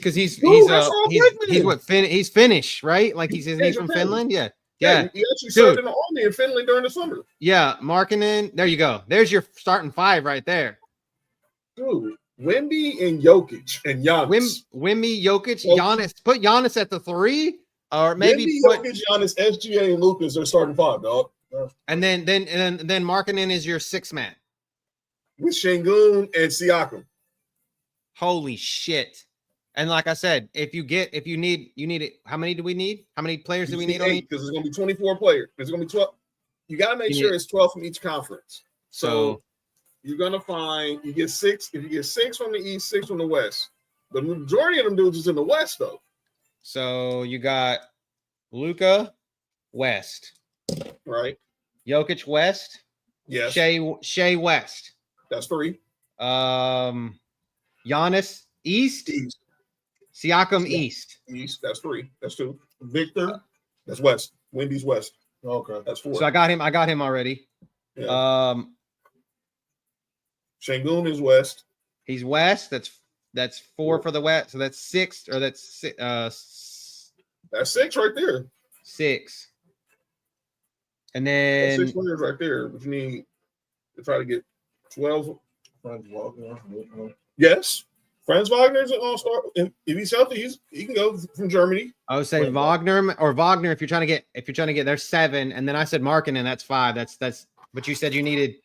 Finnish, right? Like he's from Finland. Yeah. He actually served in the army in Finland during the summer. Yeah, Markkanen. There you go. There's your starting 5 right there. Dude, Wemby and Jokic and Giannis. Wemby, Jokic, Giannis. Put Giannis at the 3, or maybe Jokic, Giannis, SGA, and Lucas are starting 5, dog. And then Markkanen is your 6th man with Sengun and Siakam. Holy shit! And like I said, if you need it. How many do we need? How many players do we need? 8, because it's going to be 24 players. It's going to be 12. You got to make sure it's 12 from each conference. So you're going to find you get 6. If you get 6 from the East, 6 from the West. The majority of them dudes is in the West, though. So you got Luka West, right? Jokic West. Yes. Shea West. That's 3. Giannis East. Siakam East. That's 3. That's 2. Victor. That's West. Wendy's West. Okay. That's 4. So I got him already. Yeah. Sengun is West. He's West. That's 4 for the West. So that's 6, or that's 6. That's 6 right there. 6. And then that's 6 players right there. But you need to try to get 12. Franz Wagner. Yes. Franz Wagner's an all-star. If he's healthy, he can go from Germany. I would say Wagner if you're trying to get there's 7, and then I said Markkanen, that's 5. That's but you said you needed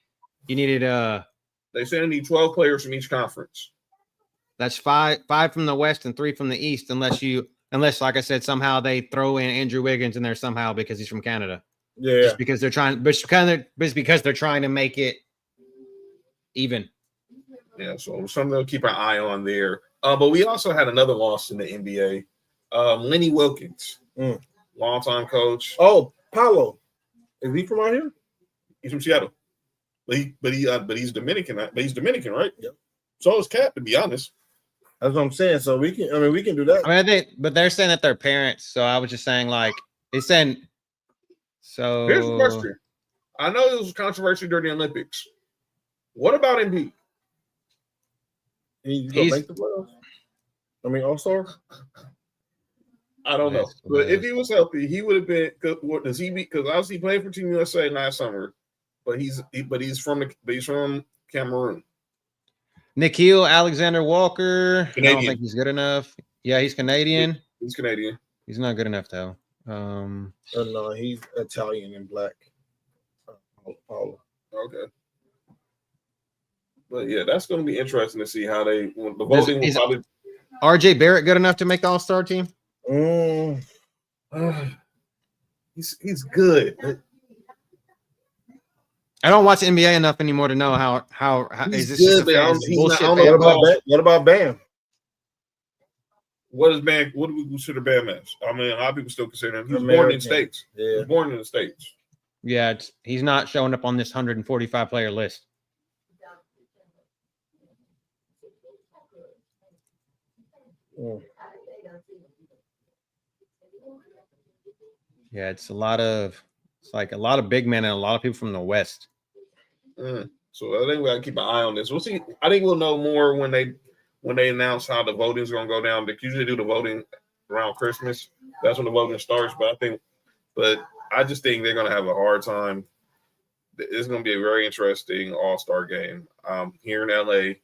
they said they need 12 players from each conference. That's 5 from the West and 3 from the East, unless like I said, somehow they throw in Andrew Wiggins in there somehow because he's from Canada. Yeah. Just because they're trying to make it even. Yeah, so something to keep an eye on there. But we also had another loss in the NBA. Lenny Wilkins, longtime coach. Oh, Paolo. Is he from out here? He's from Seattle. But he's Dominican. But he's Dominican, right? Yeah. So is Cap, to be honest. That's what I'm saying. So we can do that. But they're saying that they're parents. So I was just saying, like, they said. So here's the question. I know it was controversy during the Olympics. What about Embiid? He's gonna make the playoffs. I mean, All-Star. I don't know, but if he was healthy, he would have been. What does he be? Because obviously he played for Team USA last summer, but he's from Cameroon. Nikhil Alexander-Walker. Canadian. I don't think he's good enough. Yeah, he's Canadian. He's Canadian. He's not good enough though. No, he's Italian and black. Paolo. Okay. But yeah, that's going to be interesting to see how the voting will probably. RJ Barrett good enough to make the All-Star team? He's good. I don't watch NBA enough anymore to know how is this good, just a bullshit? What about Bam? What is Bam? What do we consider Bam as? I mean, a lot of people still consider him. He was born in the States. Yeah. He was born in the States. Yeah, he's not showing up on this 145 player list. Yeah, it's like a lot of big men and a lot of people from the West. So I think we got to keep an eye on this. We'll see. I think we'll know more when they announce how the voting is going to go down. They usually do the voting around Christmas. That's when the voting starts. But I just think they're going to have a hard time. It's going to be a very interesting All-Star game here in LA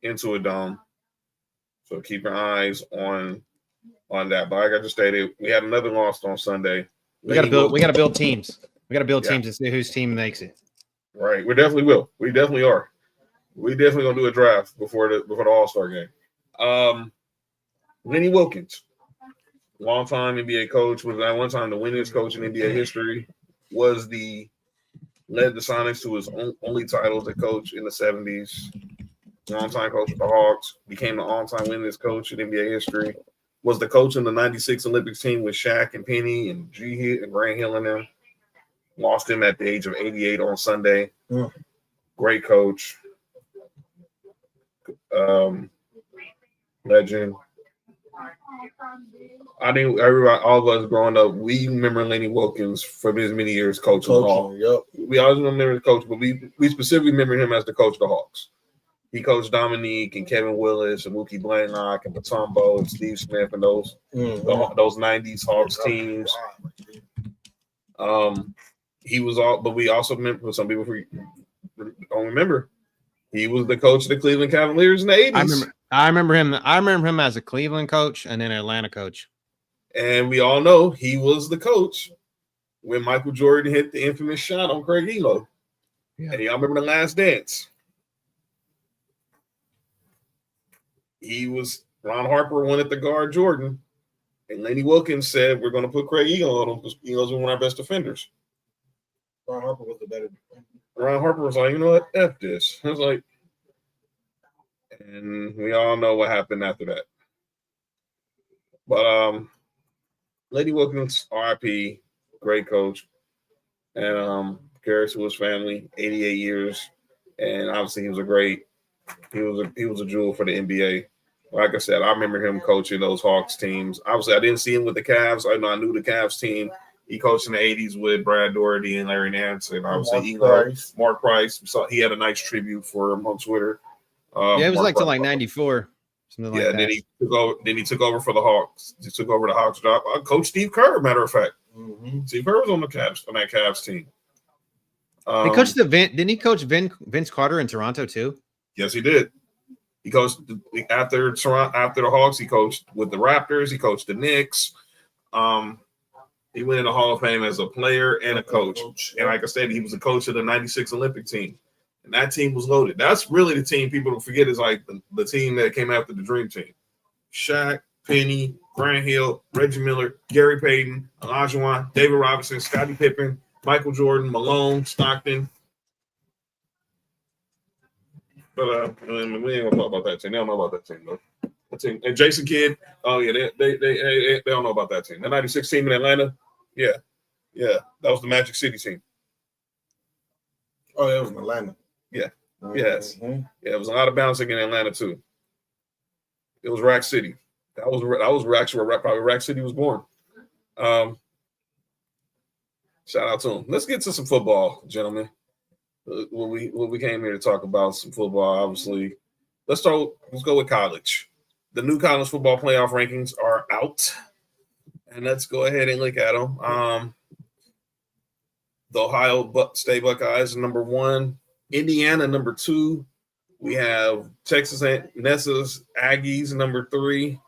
into a dome. So keep your eyes on that. But like I just stated, we had another loss on Sunday. We got to build teams. We got to build teams to see whose team makes it. Right. We definitely will. We definitely are. We definitely gonna do a draft before the All-Star game. Lenny Wilkens, longtime NBA coach, was at one time the winningest coach in NBA history, led the Sonics to his only titles as coach in the 70s. Longtime coach with the Hawks, became the all-time winningest coach in NBA history. Was the coach in the 96 Olympics team with Shaq and Penny and G-Hit and Grant Hill and them. Lost him at the age of 88 on Sunday. Great coach. Legend. I think all of us growing up, we remember Lenny Wilkens for his many years coaching the Hawks. Yep. We always remember the coach, but we specifically remember him as the coach of the Hawks. He coached Dominique and Kevin Willis and Mookie Blaylock and Batumbo and Steve Smith and those 90s Hawks teams. He was all, but we also remember, some people don't remember, he was the coach of the Cleveland Cavaliers in the 80s. I remember him as a Cleveland coach and then an Atlanta coach. And we all know he was the coach when Michael Jordan hit the infamous shot on Craig Elo. Yeah. And y'all remember The Last Dance. Ron Harper wanted to guard Jordan, and Lenny Wilkens said, we're going to put Craig Elo on him because Elo's one of our best defenders. Ron Harper was the better. Ron Harper was like, you know what? F this. I was like, and we all know what happened after that. But Lenny Wilkens, RIP, great coach. And cares to his family, 88 years. And obviously he was a jewel for the NBA. Like I said, I remember him coaching those Hawks teams. Obviously, I didn't see him with the Cavs. I knew the Cavs team. He coached in the 80s with Brad Doherty and Larry Nance, and obviously Mark Price. He had a nice tribute for him on Twitter. It was till 94, something like that. Then he took over for the Hawks. He took over the Hawks job. Coach Steve Kerr, matter of fact. Steve Kerr was on that Cavs team. He coached didn't he coach Vince Carter in Toronto too? Yes, he did. He coached after the Hawks. He coached with the Raptors. He coached the Knicks. He went in the Hall of Fame as a player and a coach. And like I said, he was a coach of the 96 Olympic team. And that team was loaded. That's really the team people don't forget is like the team that came after the Dream Team. Shaq, Penny, Grant Hill, Reggie Miller, Gary Payton, Olajuwon, David Robinson, Scottie Pippen, Michael Jordan, Malone, Stockton. But we ain't gonna talk about that team. They don't know about that team though. That team and Jason Kidd. Oh yeah, they don't know about that team. The '96 team in Atlanta. Yeah, that was the Magic City team. Oh, that was in Atlanta. Yeah, yes, yeah. It was a lot of bouncing in Atlanta too. It was Rack City. That was actually where probably Rack City was born. Shout out to him. Let's get to some football, gentlemen. What we came here to talk about some football, obviously. Let's go with college. The new college football playoff rankings are out, and let's go ahead and look at them. The Ohio State Buckeyes are number 1, Indiana number 2. We have Texas A&M's Aggies number 3,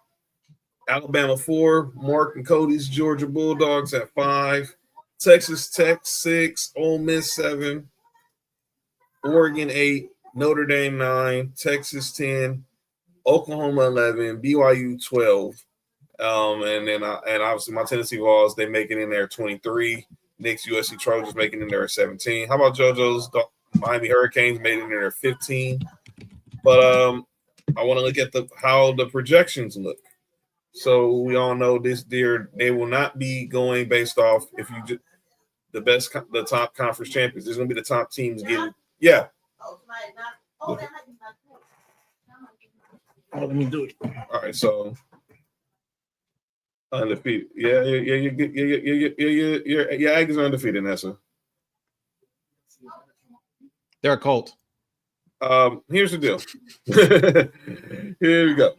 Alabama 4, Mark and Cody's Georgia Bulldogs at 5, Texas Tech 6, Ole Miss 7. Oregon 8, Notre Dame 9, Texas 10, Oklahoma 11, BYU 12. And then and obviously my Tennessee Vols, they make it in there 23. Knicks, USC Trojans making in there 17. How about JoJo's Miami Hurricanes made it in there 15? But I want to look at how the projections look. So we all know this year they will not be going based off if you just the top conference champions. There's going to be the top teams getting Let me do it. All right, so undefeated. Yeah. Your Aggies are undefeated, Nessa. They're a cult. Here's the deal. Here we go.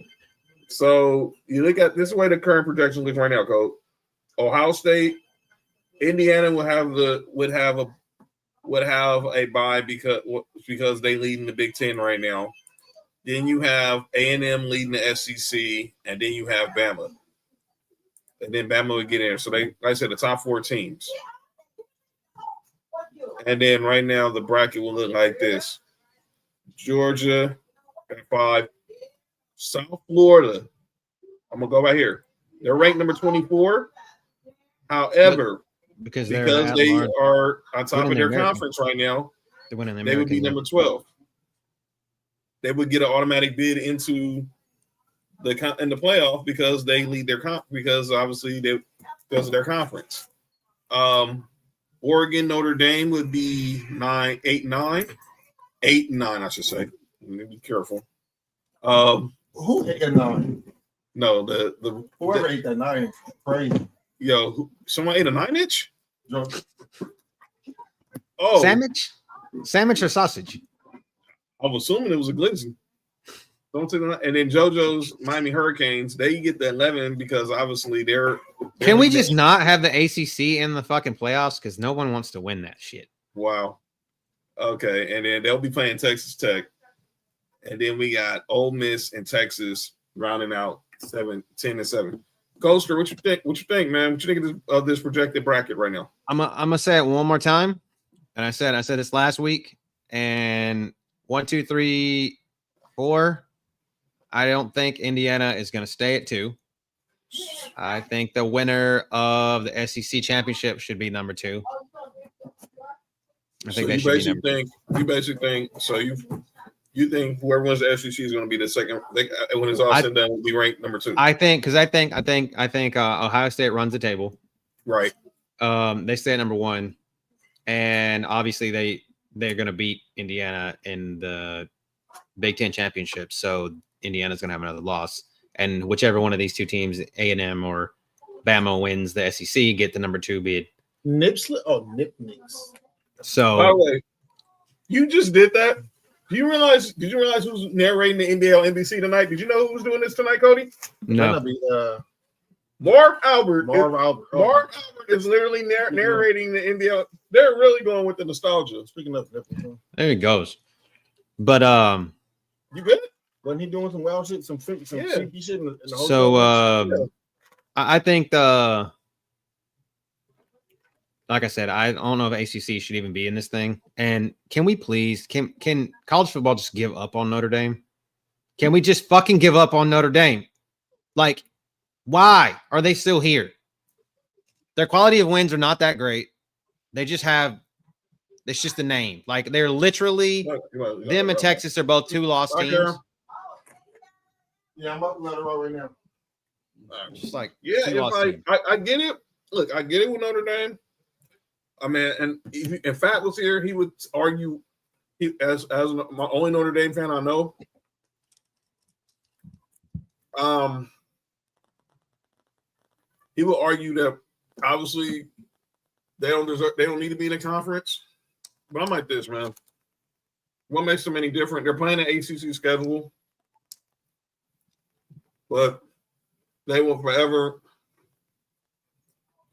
So you look at this is the way the current projection looks right now, Coach. Ohio State, Indiana would have a bye because they lead in the Big Ten right now. Then you have A&M leading the SEC, and then you have Bama. And then Bama would get in. So like I said, the top 4 teams. And then right now the bracket will look like this. Georgia at 5. South Florida. I'm gonna go right here. They're ranked number 24. However, because they are on top of their conference right now, they would be number 12. They would get an automatic bid into the playoff because they lead because obviously because of their conference. Oregon, Notre Dame would be 8 and 9, I should say. Let me be careful. Who 8 and 9? No, the whoever 8 and 9 is crazy. Yo, someone ate a 9-inch? No. Oh, sandwich or sausage? I'm assuming it was a glizzy. Don't say that. And then JoJo's Miami Hurricanes, they get the 11 because obviously they're Can we just not have the ACC in the fucking playoffs? Because no one wants to win that shit. Wow. Okay, and then they'll be playing Texas Tech. And then we got Ole Miss and Texas rounding out 10 and 7. Coaster, what you think? What you think, man? What you think of this projected bracket right now? I'm gonna say it one more time. And I said this last week. And 1, 2, 3, 4. I don't think Indiana is going to stay at 2. I think the winner of the SEC championship should be number 2. I think they should be number 2. You basically think so. You think whoever wins the SEC is going to be the second when it's all said and done will be ranked number 2. I think Ohio State runs the table. Right. They stay at number 1, and obviously they're going to beat Indiana in the Big Ten championship. So Indiana's going to have another loss. And whichever one of these 2 teams, A&M or Bama, wins the SEC, get the number 2 bid. Nipslet? Oh, Nip. So, by the way, you just did that. Did you realize who's narrating the NBA on NBC tonight? Did you know who's doing this tonight, Cody? No. Marv Albert. Marv Albert is literally narrating the NBA. They're really going with the nostalgia. Speaking of, there he goes. But you good? Wasn't he doing some wild shit, some freaky shit in the whole so I think like I said, I don't know if ACC should even be in this thing. And can we please can college football just give up on Notre Dame? Can we just fucking give up on Notre Dame? Like, why are they still here? Their quality of wins are not that great. They just have it's just the name. Like they're literally them and Texas are both 2 lost teams. Yeah, I'm up to Notre Dame right now. Just like I get it. Look, I get it with Notre Dame. I mean, and if Fat was here, he would argue. As my only Notre Dame fan I know, he will argue that obviously they don't need to be in a conference. But I'm like this, man. What makes them any different? They're playing an ACC schedule, but they will forever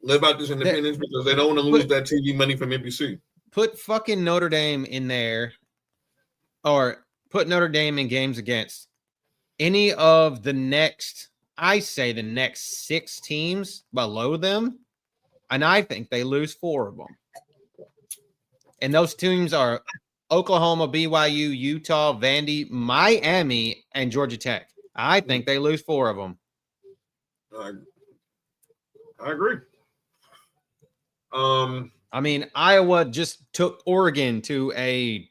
live out this independence because they don't want to lose that TV money from NBC. Put fucking Notre Dame in there, or put Notre Dame in games against any of the next 6 teams below them, and I think they lose 4 of them. And those teams are Oklahoma, BYU, Utah, Vandy, Miami, and Georgia Tech. I think they lose 4 of them. I agree. I mean, Iowa just took Oregon to a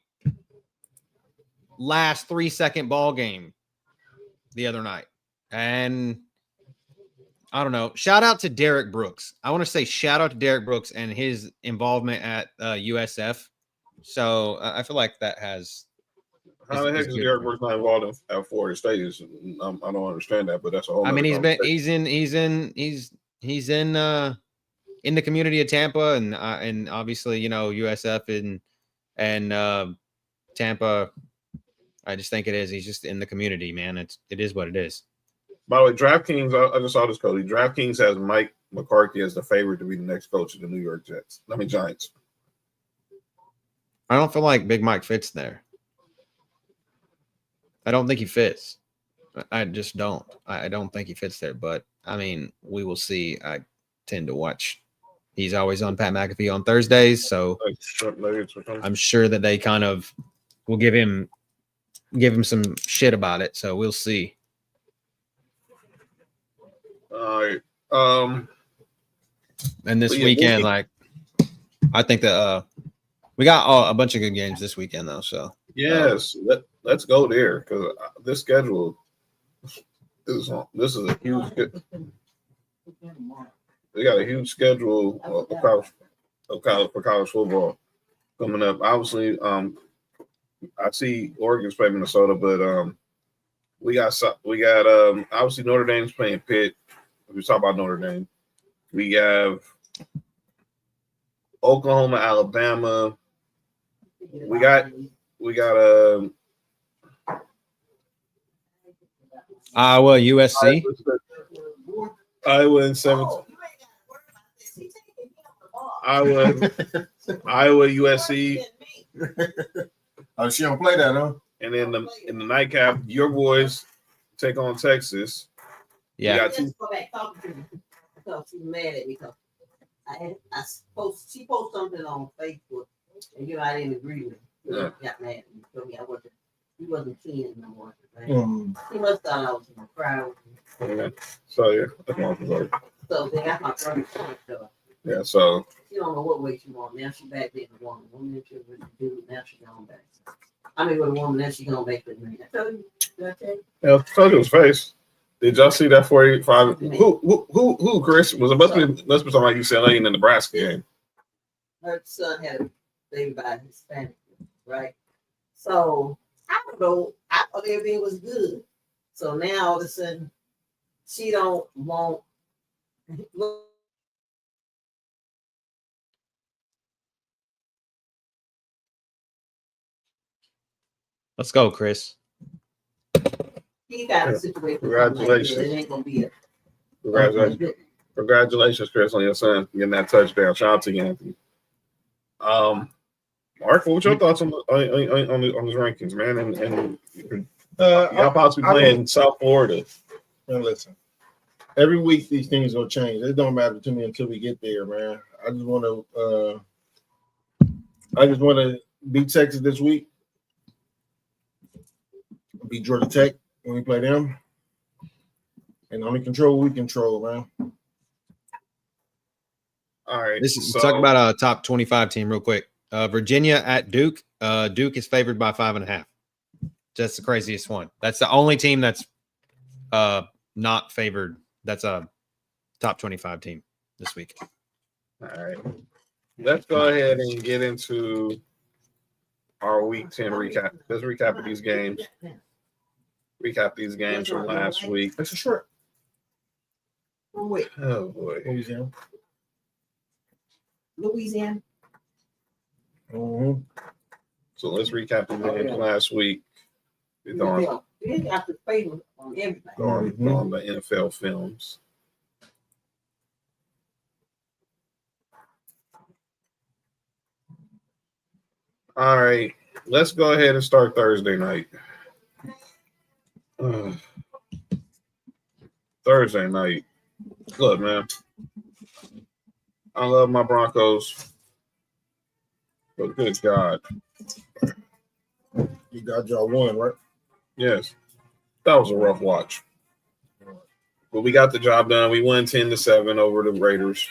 last 3-second ball game the other night. And I don't know. Shout out to Derek Brooks. I want to say shout out to Derek Brooks and his involvement at USF. So I feel like that has. How the heck is Derek Brooks not involved at Florida State? I don't understand that, but that's a whole. I mean, he's in the community of Tampa, and obviously, you know, USF and Tampa. I just think it is. He's just in the community, man. It is what it is. By the way, DraftKings, I just saw this, Cody. DraftKings has Mike McCarthy as the favorite to be the next coach of the New York Giants. I don't feel like Big Mike fits there. I don't think he fits. I just don't. I don't think he fits there. But, I mean, we will see. I tend to watch. He's always on Pat McAfee on Thursdays, so I'm sure that they kind of will give him some shit about it. So we'll see. All right. And this weekend, like, I think that we got a bunch of good games this weekend, though. So yes, let's go there because this schedule this is a huge. We got a huge schedule for college football coming up. Obviously, I see Oregon's playing Minnesota, but we got obviously Notre Dame's playing Pitt. We talk about Notre Dame. We have Oklahoma, Alabama. We got Iowa, USC. Iowa in 17. Iowa, USC. Oh, she don't play that, huh? And then in the nightcap, your boys take on Texas. Yeah. Just go back talking to me because she's mad at me because she posted something on Facebook and I didn't agree with it. Yeah. Got mad at me. Told me he wasn't keen no more. Right? He must have thought I was in a crowd. Okay. So yeah, that's my result. So they got my first stuff. Yeah, so she don't know what way she want. Now she back being a woman. Woman she was a dude. Now she gone back. I mean with a woman, now she gone back with me. I told you. Did I tell you? Yeah, I told you his face. Did y'all see that 45? Who, Chris? Was it must be talking about UCLA in the Nebraska game? Her son had a baby by Hispanic, right? So I don't know. I thought everything was good. So now all of a sudden, she don't want. Let's go, Chris. He got a situation. Congratulations. It ain't gonna be a. Congratulations, Chris, on your son getting that touchdown. Shout out to you, Anthony. Mark, what's your thoughts on his rankings, man? And y'all possibly playing South Florida. Man, listen. Every week these things gonna change. It don't matter to me until we get there, man. I just want to beat Texas this week. Beat Georgia Tech when we play them. And only control what we control, man. All right. Let's talk about a top 25 team real quick. Virginia at Duke. Duke is favored by 5.5. That's the craziest one. That's the only team that's not favored. That's a top 25 team this week. All right. Let's go ahead and get into our week 10 recap. Let's recap these games. Recap these games from last week. That's a short. Wait. Oh boy. Louisiana. Mm-hmm. So let's recap the games from last week. We're going You got to pay on everything. on the NFL films. All right. Let's go ahead and start Thursday night. Thursday night. Look, man. I love my Broncos. But good God. You got y'all one, right? Yes. That was a rough watch. But we got the job done. We won 10-7 over the Raiders.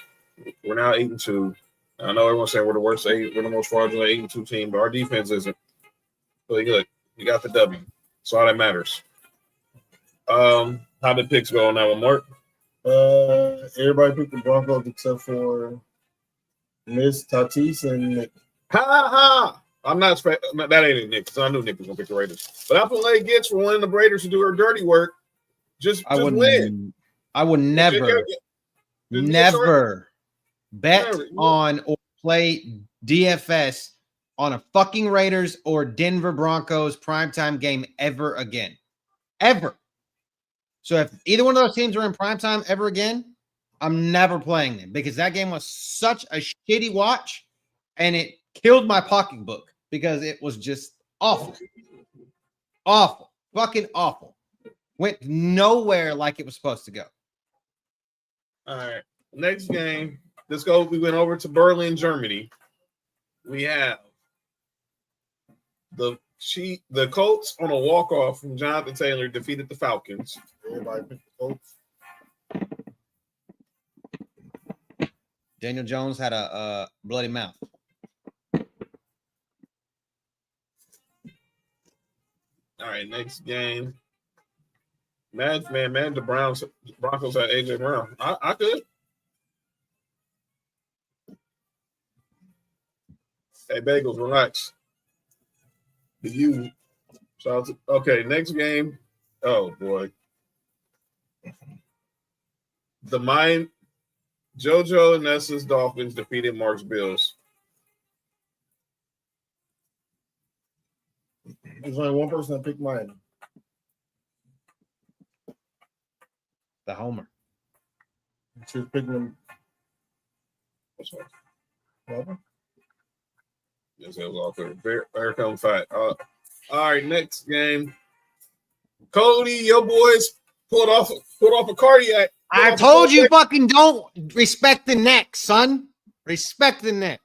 We're now 8-2. I know everyone's saying we're the worst we're the most fraudulent 8-2 team, but our defense isn't. Really good. We got the W. That's all that matters. How did picks go on that one, Mark? Everybody picked the Broncos except for Miss Tatis and Nick. Ha! I'm not that ain't Nick, because I knew Nick was gonna pick the Raiders. But that's what Lay gets for wanting the Raiders to do her dirty work. Just win. I would never bet on or play DFS on a fucking Raiders or Denver Broncos primetime game ever again. Ever. So if either one of those teams are in primetime ever again, I'm never playing them because that game was such a shitty watch and it killed my pocketbook because it was just awful. Awful. Fucking awful. Went nowhere like it was supposed to go. All right. Next game. Let's go. We went over to Berlin, Germany. We have the Colts on a walk-off from Jonathan Taylor defeated the Falcons. Everybody picked the Colts. Daniel Jones had a bloody mouth. All right, next game. Man, the Broncos had AJ Brown. I could. Hey, Bagels, relax. Okay, next game. Oh boy. JoJo and Nessa's Dolphins defeated Mark's Bills. There's only one person that picked Miami. The homer. She was picking them. What's that? Whatever. Yes, it was all clear. Bear come fight. All right, next game. Cody, your boys pulled off a cardiac. I told you fucking don't respect the neck, son. Respect the neck.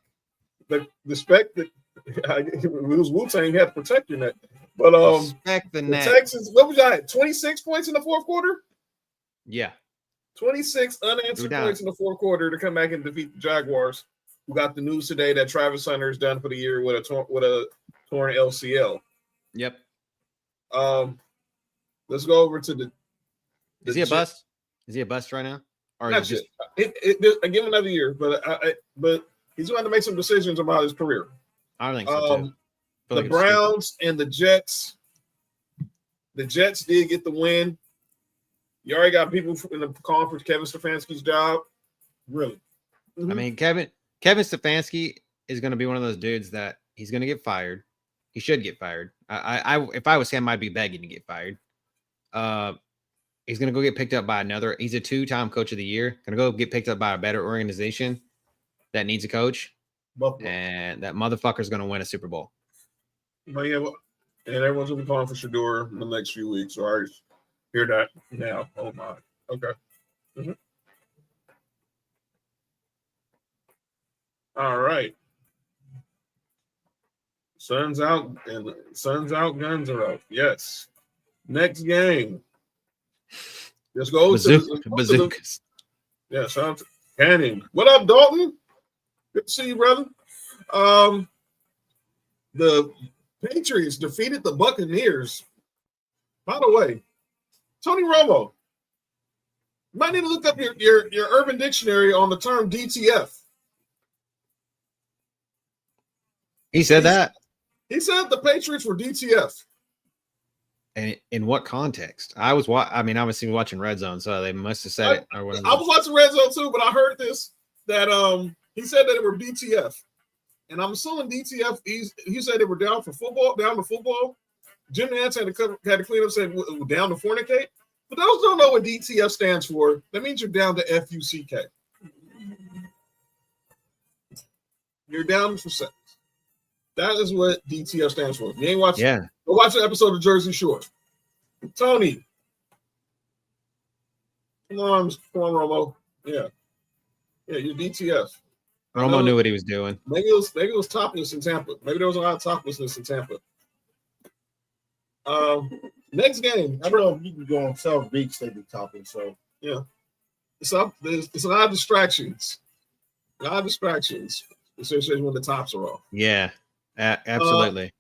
Respect that it was Wu-Tang, had to protect your neck. But respect the neck. Texans, what was y'all at? 26 points in the fourth quarter? Yeah. 26 unanswered points in the fourth quarter to come back and defeat the Jaguars, who got the news today that Travis Hunter is done for the year with a torn LCL. Yep. Let's go over to the Is he a bust? Is he a bust right now? Or not is just I give him another year, but he's going to make some decisions about his career. I don't think so too. The Browns and the Jets. The Jets did get the win. You already got people in the calling for Kevin Stefanski's job. Really? I mean, Kevin Stefanski is going to be one of those dudes that he's going to get fired. He should get fired. If I was him, I'd be begging to get fired. He's going to go get picked up by another. He's a 2-time coach of the year. Going to go get picked up by a better organization that needs a coach. Buffalo. And that motherfucker's going to win a Super Bowl. But yeah, and everyone's going to be calling for Shador in the next few weeks. So I hear that now. Oh, my. Okay. Mm-hmm. All right. Sun's out, guns are out. Yes. Next game. Let's go to Bazookas. Yeah, shout out to Canning. What up, Dalton? Good to see you, brother. The Patriots defeated the Buccaneers. By the way, Tony Romo, you might need to look up your Urban Dictionary on the term DTF. He said that. He said the Patriots were DTF. And in what context? I was obviously watching Red Zone, so they must have said it or whatever. I was watching Red Zone too, but I heard this that he said that they were DTF. And I'm assuming DTF, he said they were down to football. Jim Nantz had to clean up, saying down to fornicate. But those don't know what DTF stands for. That means you're down to FUCK. You're down for sex. That is what DTF stands for. You ain't watching. Yeah. Go watch an episode of Jersey Shore. Tony. Come on, Romo. Yeah, you're DTF. Romo knew what he was doing. Maybe it was topless in Tampa. Maybe there was a lot of toplessness in Tampa. Next game. I don't know if you can go on South Beach, they be talking. So Yeah. It's a lot of distractions. Especially when the tops are off. Yeah, absolutely.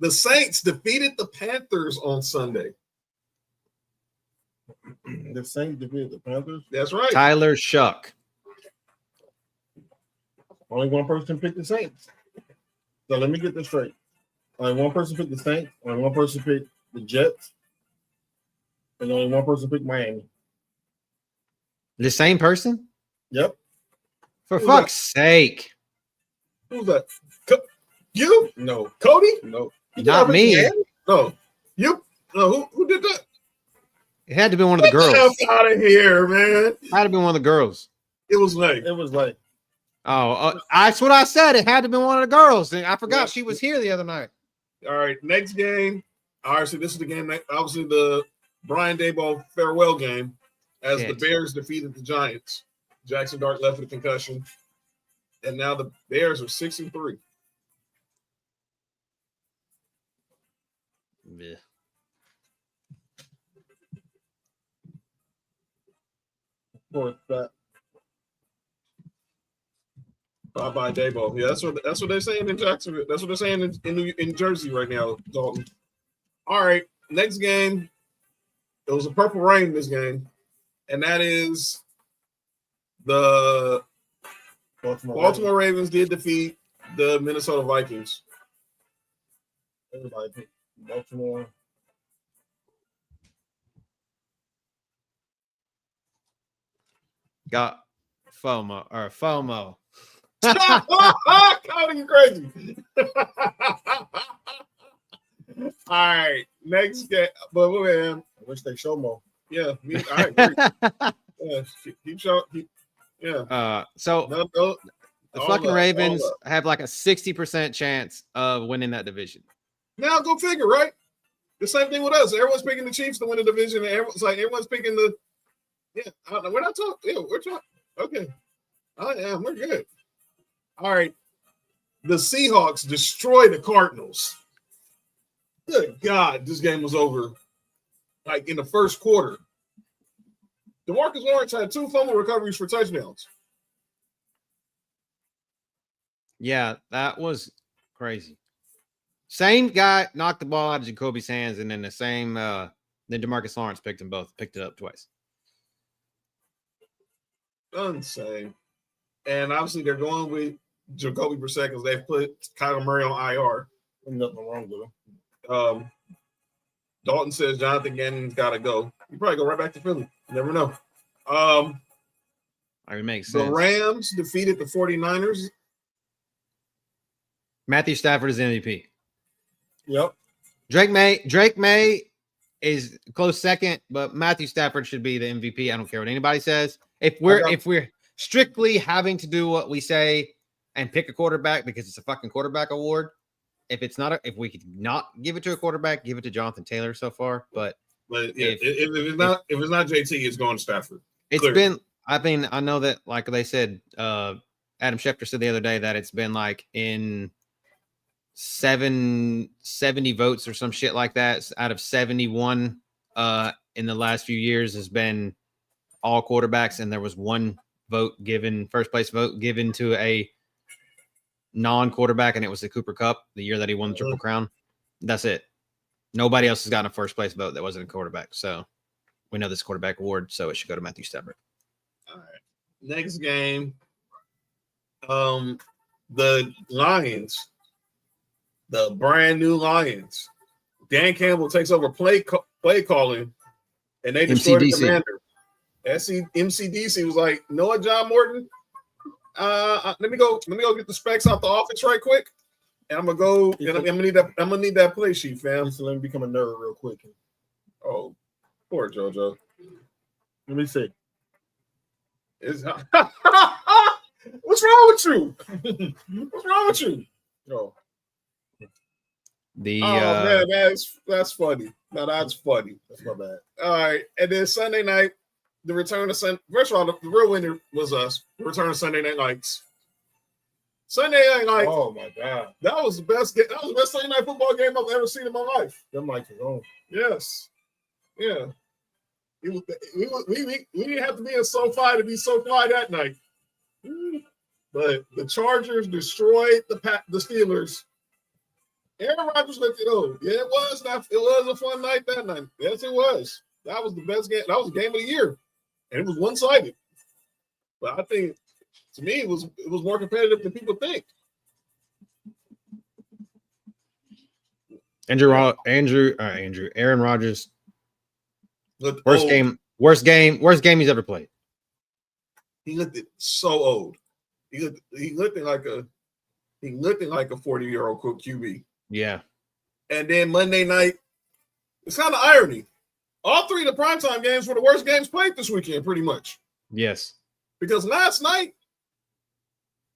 The Saints defeated the Panthers on Sunday. the Saints defeated the Panthers. That's right. Tyler Shuck. Only one person picked the Saints. So let me get this straight. Only one person picked the Saints. Only one person picked the Jets. And only one person picked Miami. The same person? Yep. For Who's fuck's sake. Who's that? You? No. Cody? No. Not me. No. You? No. Who did that? It had to be one of the girls. Get the hell out of here, man. It had to be one of the girls. It was late. It was like. Oh, that's what I said. It had to be one of the girls. And I forgot she was here the other night. All right, next game. All right, so this is the game that obviously the Brian Dabole farewell game as the Bears defeated the Giants. Jackson Dart left with a concussion. And now the Bears are 6-3. Yeah. Bye Dabole. Yeah, that's what they're saying in Jacksonville. That's what they're saying in Jersey right now, Dalton. All right, next game. It was a purple rain this game, and that is the Baltimore Ravens did defeat the Minnesota Vikings. Everybody picked Baltimore. Got FOMO. Cody, you crazy. All right, next game. But man, I wish they show more. Yeah, I agree. Yeah, keep showing. Yeah. So the fucking Ravens have like a 60% chance of winning that division. Now go figure, right? The same thing with us. Everyone's picking the Chiefs to win the division, and everyone's picking the. Yeah, we're not talking. Yeah, we're talking. Okay. Yeah, we're good. All right. The Seahawks destroy the Cardinals. Good God, this game was over like in the first quarter. DeMarcus Lawrence had 2 fumble recoveries for touchdowns. Yeah, that was crazy. Same guy knocked the ball out of Jacoby's hands, and then then DeMarcus Lawrence picked it up twice. Insane. And obviously they're going with Jacoby Brissett because they've put Kyler Murray on IR. There's nothing wrong with him. Dalton says Jonathan Gannon's got to go. You probably go right back to Philly. You never know. It makes sense. The Rams defeated the 49ers. Matthew Stafford is MVP. Yep. Drake May is close second, but Matthew Stafford should be the MVP. I don't care what anybody says. If we're strictly having to do what we say and pick a quarterback because it's a fucking quarterback award, if we could not give it to a quarterback, give it to Jonathan Taylor so far. But yeah, if it's not JT, it's going to Stafford. I know that, like they said, Adam Schefter said the other day that it's been like in 70 votes or some shit like that out of 71 in the last few years has been all quarterbacks, and there was one first place vote given to a non-quarterback, and it was the Cooper Kupp the year that he won the Triple Crown. That's it. Nobody else has gotten a first place vote that wasn't a quarterback. So we know this quarterback award, so it should go to Matthew Stafford. All right. Next game. The Lions, the brand new Lions. Dan Campbell takes over play calling, and they destroy the Commander. MCDC was like, Noah John Morton. Let me go get the specs out the office right quick, and I'm gonna go. And I'm gonna need that play sheet, fam. So let me become a nerd real quick. Oh, poor JoJo. Let me see. What's wrong with you? What's wrong with you? Oh. Man, that's funny. No, that's funny. That's my bad. All right, and then Sunday night, the return of First of all, the real winner was us. The return of Sunday Night Lights. Sunday night, like, Oh my God, that was the best game. That was the best Sunday night football game I've ever seen in my life. that mic is on. Yes. Yeah. We didn't have to be in SoFi to be SoFi that night. But the Chargers destroyed the Steelers. Aaron Rodgers looked it over. Yeah, it was a fun night that night. Yes, it was. That was the best game. That was the game of the year. And it was one-sided. But I think, to me, it was more competitive than people think. Aaron Rodgers. Looked Worst old. game he's ever played. He looked so old. He looked like a 40-year-old QB. Yeah. And then Monday night, it's kind of irony. All three of the primetime games were the worst games played this weekend, pretty much. Yes. Because last night,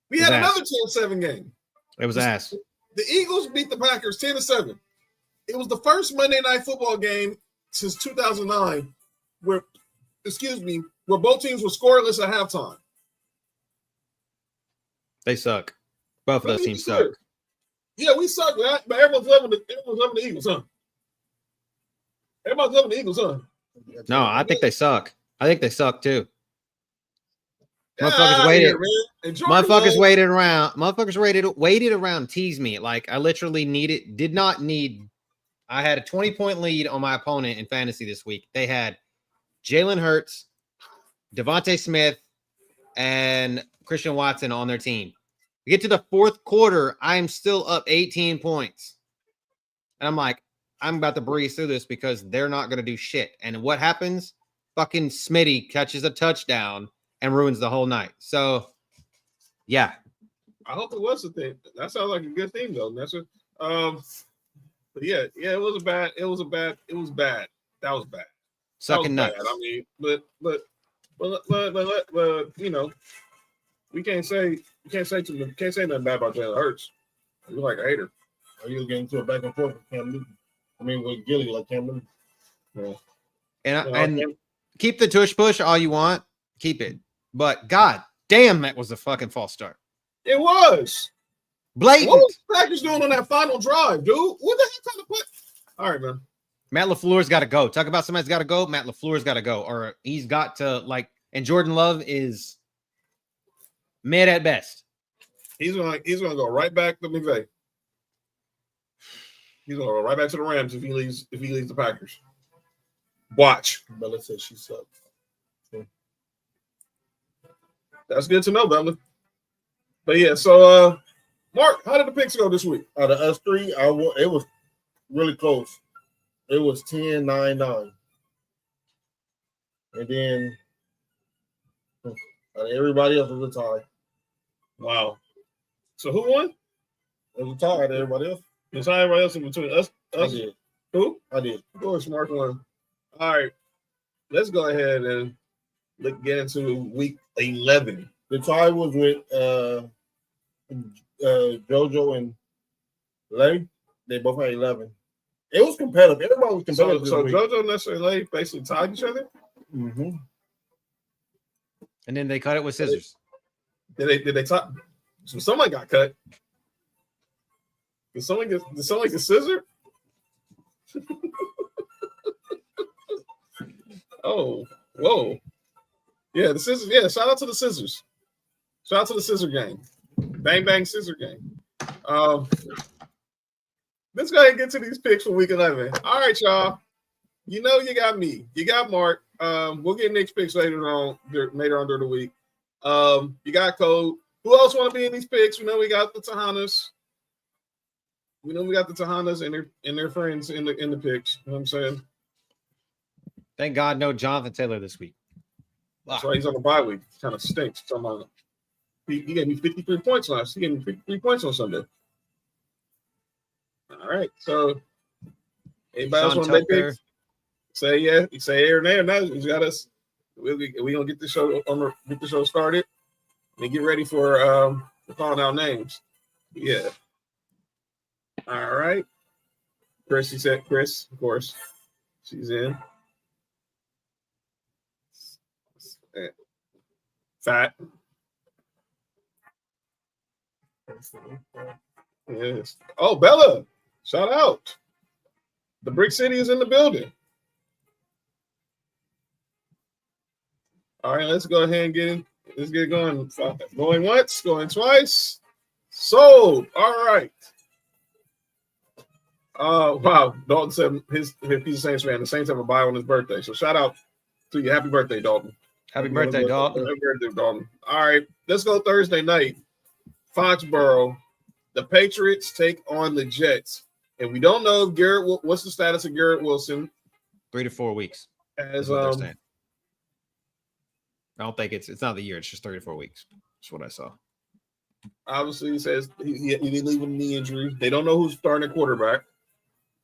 we had another 10-7 game. It was ass. The Eagles beat the Packers 10-7. It was the first Monday night football game since 2009 where both teams were scoreless at halftime. They suck. Both of those teams suck. Yeah, we suck, but everyone's loving the Eagles, huh? Everybody's loving the Eagles, huh? No, I think they suck. I think they suck too. Motherfuckers waited. Motherfuckers waited around. Motherfuckers waited around. Tease me. Like I literally did not need. I had a 20-point lead on my opponent in fantasy this week. They had Jalen Hurts, Devontae Smith, and Christian Watson on their team. We get to the fourth quarter. I'm still up 18 points. And I'm like, I'm about to breeze through this because they're not going to do shit. And what happens? Fucking Smitty catches a touchdown and ruins the whole night. So, yeah. I hope it was a thing. That sounds like a good thing, though. That's what. But yeah, it was bad. That was bad. Sucking nuts. Bad. I mean, but you know, we can't say nothing bad about Jalen Hurts. You're like a hater. Are you getting into a back and forth with Cam Newton? I mean, with Gilly, like Cam Newton. Yeah. And keep the tush push all you want. Keep it. But God damn, that was a fucking false start. It was. Blatant. What was the Packers doing on that final drive, dude? What the heck kind of play? All right, man. Matt LaFleur's got to go. Talk about somebody's got to go. Matt LaFleur's got to go. Or he's got to, like, and Jordan Love is mid at best. He's gonna go right back to McVay. He's gonna go right back to the Rams if he leaves the Packers. Watch. Bella says she sucks. That's good to know, Bella. But yeah, so Mark, how did the picks go this week? Out of us three, it was really close. It was 10-9-9. And then everybody else was a tie. Wow. So who won? It was a tie to everybody else. It's not everybody else in between us. I did. Who? I did. Of course, Mark won. All right. Let's go ahead and get into week 11. The tie was with JoJo and Larry. They both had 11. It was competitive. Everybody was competitive. So JoJo and Larry basically tied each other? Mm-hmm. And then they cut it with scissors. Did they tie? So somebody got cut. Did someone get a scissor? Oh, whoa. Yeah, the scissors. Yeah, shout out to the scissors. Shout out to the scissor game. Bang, bang, scissor game. Let's go ahead and get to these picks for week 11. All right, y'all. You know you got me. You got Mark. We'll get Nick's picks later on during the week. You got Code. Who else want to be in these picks? We know we got the Tejanas. We know we got the Tejanas and their friends in the picks. You know what I'm saying? Thank God, no Jonathan Taylor this week. That's why he's on the bye week. Kind of stinks. He gave me 53 points last. He gave me 53 points on Sunday. All right. So, anybody else want to make picks? Say yeah. You say here and there. Now you got us. We gonna get the show started and get ready for calling out names. Yeah. All right. Chris, you said Chris, of course. She's in. Fat. Yes. Oh, Bella, shout out. The Brick City is in the building. All right, let's go ahead and get in. Let's get going. Going once, going twice. Sold. All right. Wow. Dalton said he's a Saints fan. The Saints have a bye on his birthday. So shout out to you. Happy birthday, Dalton. Happy birthday, Dalton. Happy birthday, Dalton. All right. Let's go Thursday night. Foxborough. The Patriots take on the Jets. And we don't know if what's the status of Garrett Wilson? 3 to 4 weeks. As I don't think it's not the year. It's just 3 to 4 weeks. That's what I saw. Obviously, he says he didn't leave with a knee injury. They don't know who's starting at quarterback.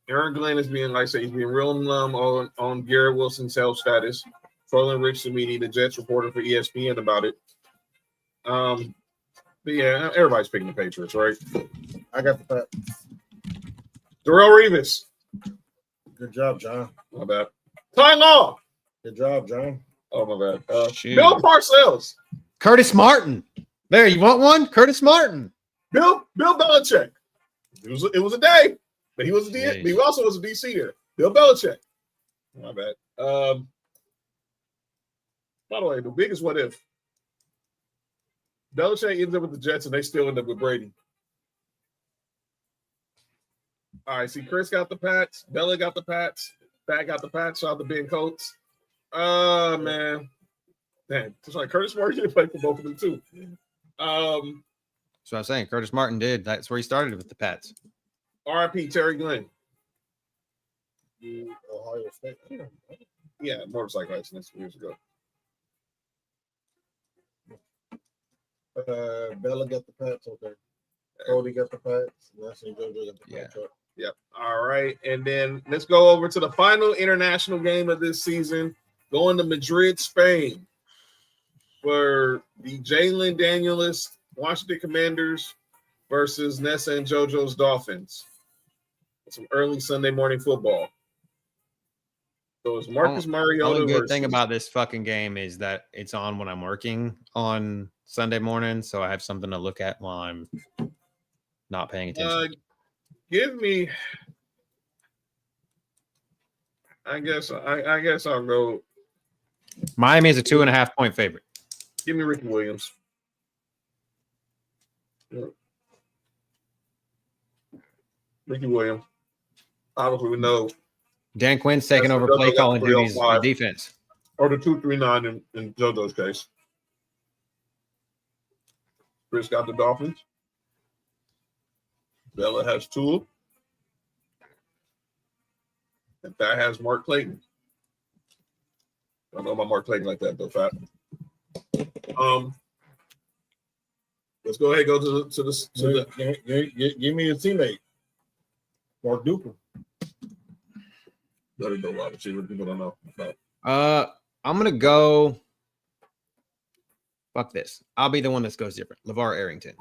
Aaron Glenn is being, like I say, he's being real numb on Garrett Wilson's health status. Trolling Rich Samini, the Jets reporter for ESPN about it. But yeah, everybody's picking the Patriots, right? I got the fact. Darrell Revis. Good job, John. My bad. Ty Law. Good job, John. Oh, my bad. Bill Parcells. Curtis Martin. There, you want one? Curtis Martin. Bill Belichick. It was a day, but he was he also was a DC there. Bill Belichick. My bad. By the way, the biggest what if. Belichick ends up with the Jets and they still end up with Brady. All right, see, Chris got the Pats. Bella got the Pats. Pat got the Pats. Shout out to Ben Coates. Man. Damn. It's like Curtis Martin did play for both of them, too. That's what I'm saying. Curtis Martin did. That's where he started with the Pats. RIP Terry Glenn. Ohio State. Yeah, motorcycle accident years ago. Bella got the Pats, okay. Cody got the Pats. Nelson JoJo got the Pats. Yep. All right. And then let's go over to the final international game of this season, going to Madrid, Spain, for the Jalen Daniels Washington Commanders versus Nessa and JoJo's Dolphins. Some early Sunday morning football. So it's Marcus Mariota. The only good thing about this fucking game is that it's on when I'm working on Sunday morning, so I have something to look at while I'm not paying attention. Give me. I guess I'll go. Miami is a 2.5 point favorite. Give me Ricky Williams. Ricky Williams. Obviously, we know Dan Quinn's taking over play calling duties on defense. Or the 2-3-9 in JoJo's case. Chris got the Dolphins. Bella has Tua. And that has Mark Clayton. I don't know about Mark Clayton like that, though, Fat. Let's go ahead and go to the give me a teammate. Mark Duper. Let it go wide receiver. People don't know about. I'm gonna go. Fuck this. I'll be the one that goes different. LeVar Arrington.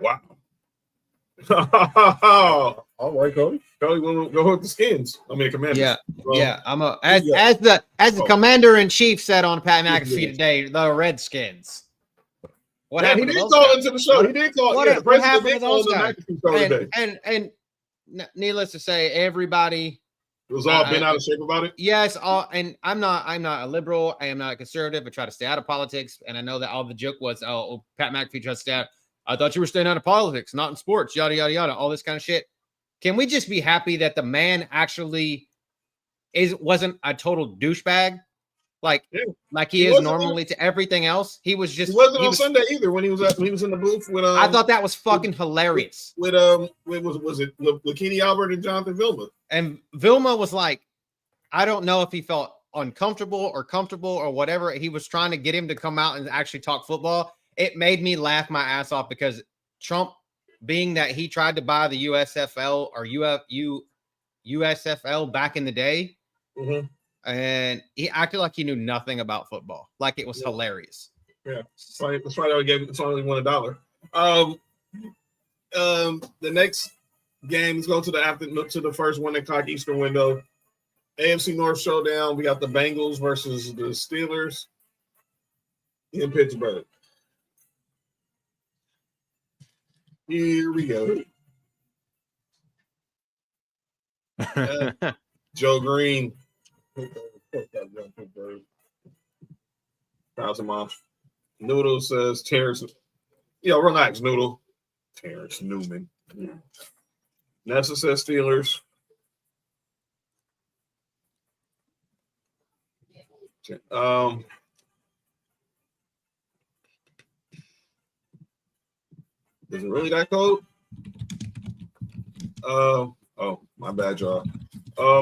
Wow. All right, Cody. Cody, go with the Skins. I mean, Commanders. Yeah, yeah. I'm a as the commander in chief said on Pat McAfee today. The Redskins. What happened? He did call into the show. He did call. What happened to those guys? And needless to say, everybody. It was all been out of shape about it. Yes, and I'm not a liberal. I am not a conservative. I try to stay out of politics. And I know that all the joke was, Pat McAfee tries to stay out. I thought you were staying out of politics, not in sports, yada, yada, yada, all this kind of shit. Can we just be happy that the man actually wasn't a total douchebag? Like he is normally to everything else. He wasn't on Sunday either when he was in the booth with I thought that was fucking hilarious. With was it Kenny Albert and Jonathan Vilma? And Vilma was like, I don't know if he felt uncomfortable or comfortable or whatever. He was trying to get him to come out and actually talk football. It made me laugh my ass off because Trump, being that he tried to buy the USFL or USFL back in the day, and he acted like he knew nothing about football. Like it was hilarious. Yeah, that's why I gave it's only $1. The next game is going to the first 1 o'clock Eastern window. AFC North showdown. We got the Bengals versus the Steelers in Pittsburgh. Here we go. Joe Green. 1,000 miles. Noodle says Terrence. Yo, relax, Noodle. Terrence Newman. Nessa says Steelers. Is it really that cold? Oh, my bad, y'all.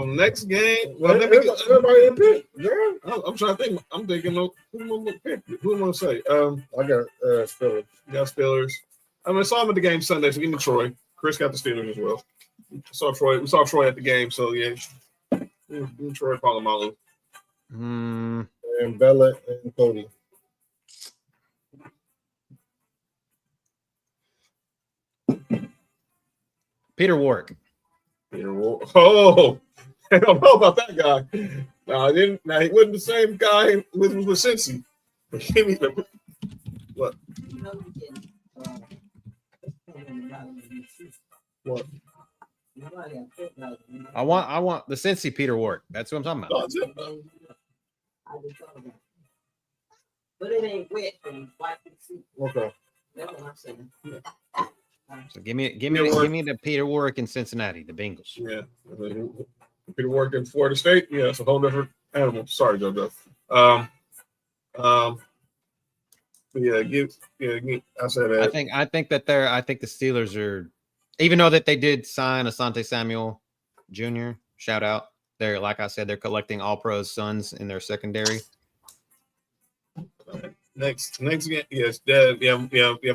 Next game. Well, everybody pick. Yeah, I'm trying to think. I'm thinking who am I gonna pick? Who am I gonna say? I got Steelers. You got Steelers. I saw him at the game Sunday, so give me Troy. Chris got the Steelers as well. We saw Troy at the game, so yeah. Troy Polamalu. And Bella and Cody. Peter Warwick. Oh, I don't know about that guy. No, I didn't. Now he wasn't the same guy with Cincy. What? What? I want the Cincy Peter Warwick. That's what I'm talking about. But it ain't wet and white. Okay. That's what I'm saying. So give me the Peter Warwick in Cincinnati, the Bengals. Yeah. Peter Warwick in Florida State. Yeah, it's a whole different animal. Sorry, JoJo. I said that. I think the Steelers are, even though that they did sign Asante Samuel Jr. Shout out. They're, like I said, they're collecting all pros sons in their secondary. Next game, yes, yeah.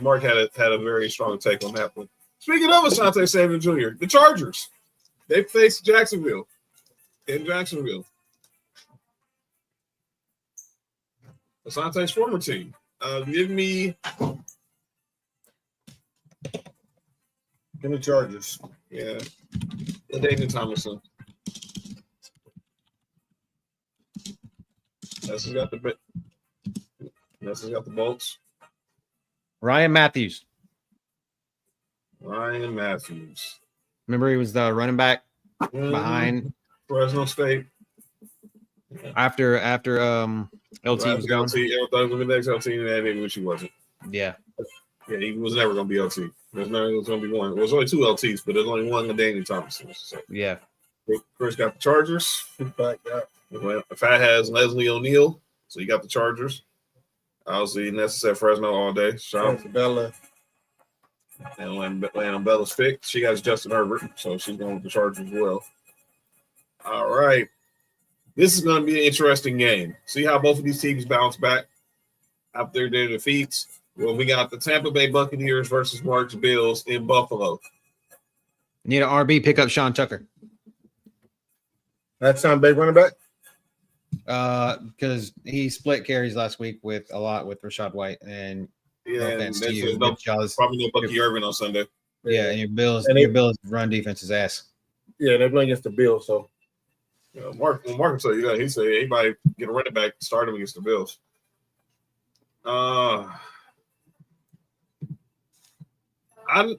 Mark had a very strong take on that one. Speaking of Asante Samuel Jr., the Chargers, they faced Jacksonville in Jacksonville. Asante's former team. Give me the Chargers. Yeah, David Thomason. Nessa's got the Bolts. Ryan Matthews. Remember, he was the running back behind Fresno State. After LT was gone. I thought it was the next LT, and maybe which he wasn't. Yeah, he was never going to be LT. There's never was going to be one. Well, there's only two LTs, but there's only one Daniel Thompson. So. Yeah. Chris got the Chargers. Fat has Leslie O'Neal, so you got the Chargers. Obviously, Nessa said Fresno all day. Shout out to Bella. And when Bella's picked, she has Justin Herbert, so she's going with the Chargers as well. All right. This is going to be an interesting game. See how both of these teams bounce back after their defeats? Well, we got the Tampa Bay Buccaneers versus Mark's Bills in Buffalo. Need an RB, pick up Sean Tucker. That's Tampa Bay running back? Because he split carries last week with Rachaad White, and and probably no Bucky Irvin on Sunday. Yeah, and your Bills run defense is ass. Yeah, they're playing against the Bills, so. Yeah, Mark will tell you that. He said anybody get a running back, start him against the Bills. I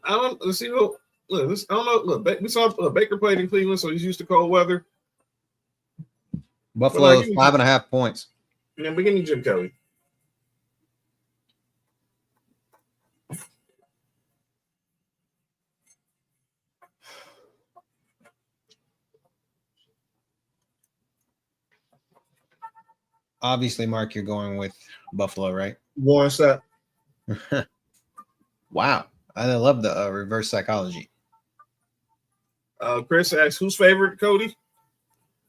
don't see. Look, I don't know. Look, we saw Baker played in Cleveland, so he's used to cold weather. Buffalo 5.5 points. Yeah, beginning Jim Kelly. Obviously, Mark, you're going with Buffalo, right? Warren Sapp. Wow. I love the reverse psychology. Chris asks, who's favorite, Cody?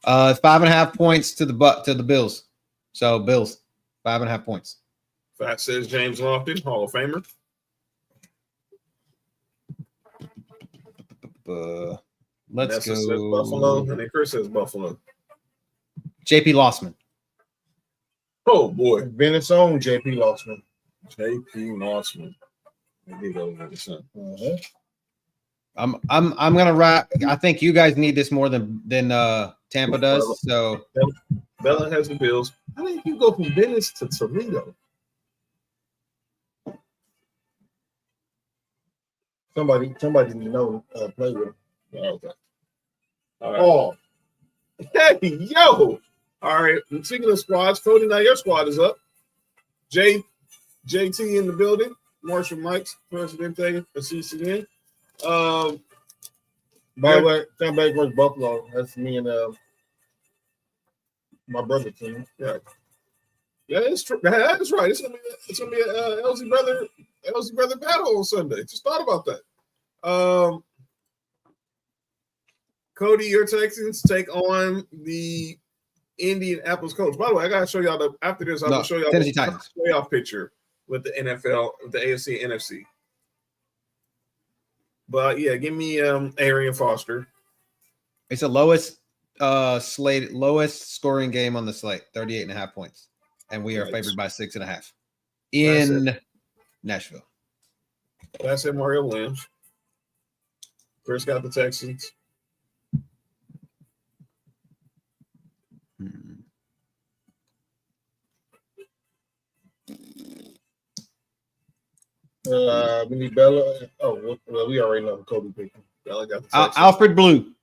5.5 points to the Bills. So Bills, 5.5 points. Fat says James Lofton, Hall of Famer. Let's go. Says Buffalo, and then Chris says Buffalo. JP Lossman. Oh boy, Venice own JP Lossman. Uh-huh. I'm gonna write. I think you guys need this more than Tampa does. So Bella has the Bills. I think you go from Venice to Toledo. Somebody know play with him. Okay. All right. Oh. Hey, yo. All right. And speaking of squads, Cody, now your squad is up. JT in the building. Marshall Mikes, Presidente for CCN. By the way, come back versus Buffalo. That's me and my brother team. Yeah. Yeah, it's true. That's right. It's gonna be a LZ brother battle on Sunday. Just thought about that. Cody, your Texans take on the Indianapolis Colts. By the way, I gotta show y'all after this. I'm gonna show y'all the playoff picture with the NFL, the AFC, NFC. But yeah, give me Arian Foster. It's the lowest scoring game on the slate, 38.5 points. And we are favored by 6.5 in Nashville. That's it, Mario Williams. Chris got the Texans. We need Bella. Oh, well, we already know Kobe picking. Bella got the Texans. Alfred Blue.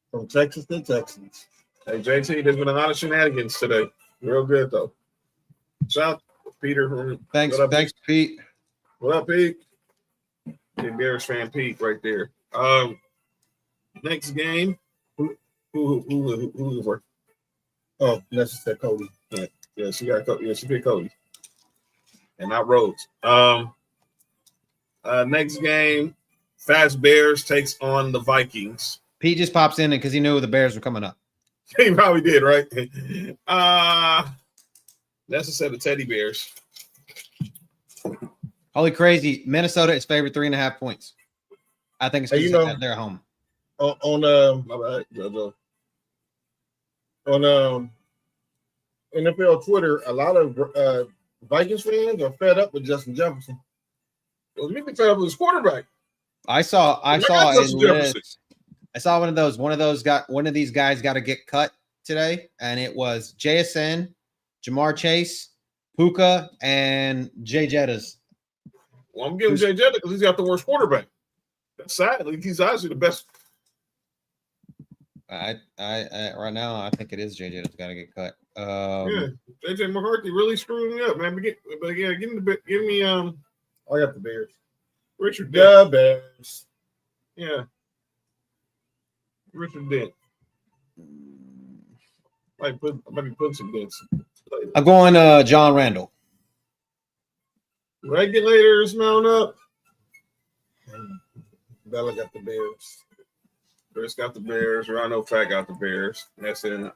From Texas to Texans. Hey, JT, there's been a lot of shenanigans today. Real good, though. Shout out to Peter. Thanks, Pete. What up, Pete? Big Bears fan Pete right there. Next game. Who for? Oh, that's said Cody. Yeah, she got Cody. Yeah, she picked Cody. And not Rhodes. Next game, Fast Bears takes on the Vikings. Pete just pops in because he knew the Bears were coming up. He probably did, right? That's a set of teddy bears. Holy crazy. Minnesota is favored 3.5 points. I think it's because they're at home. My bad. On NFL Twitter, a lot of Vikings fans are fed up with Justin Jefferson. Well, me be fed up with his quarterback. I saw one of these guys got to get cut today, and it was JSN, Jamar Chase, Puka, and Jay Jettas. Well, I'm giving Jay Jettas because he's got the worst quarterback. That's sad. Like, he's actually the best. I right now I think it is Jay Jettas got to get cut. Yeah, JJ McCarthy really screwed me up, man. But yeah, give me I got the Bears. Richard Dent. The Bears. Yeah. Richard Dent. I might be putting some dents. I'm going John Randall. Regulators mount up. Bella got the Bears. Chris got the Bears. Rhino Fat got the Bears. That's in.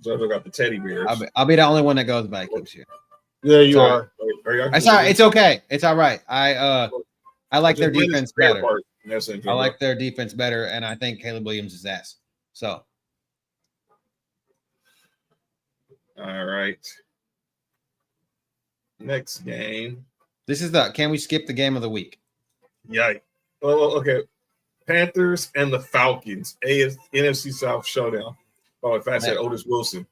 Zozo got the teddy bears. I'll be the only one that goes back this year. Yeah, you are. It's all right. It's okay. It's all right. I like their defense better. I like their defense better, and I think Caleb Williams is ass. So, all right. Next game. This is can we skip the game of the week? Yeah. Oh, okay. Panthers and the Falcons. NFC South showdown. Oh, if I said Otis Wilson.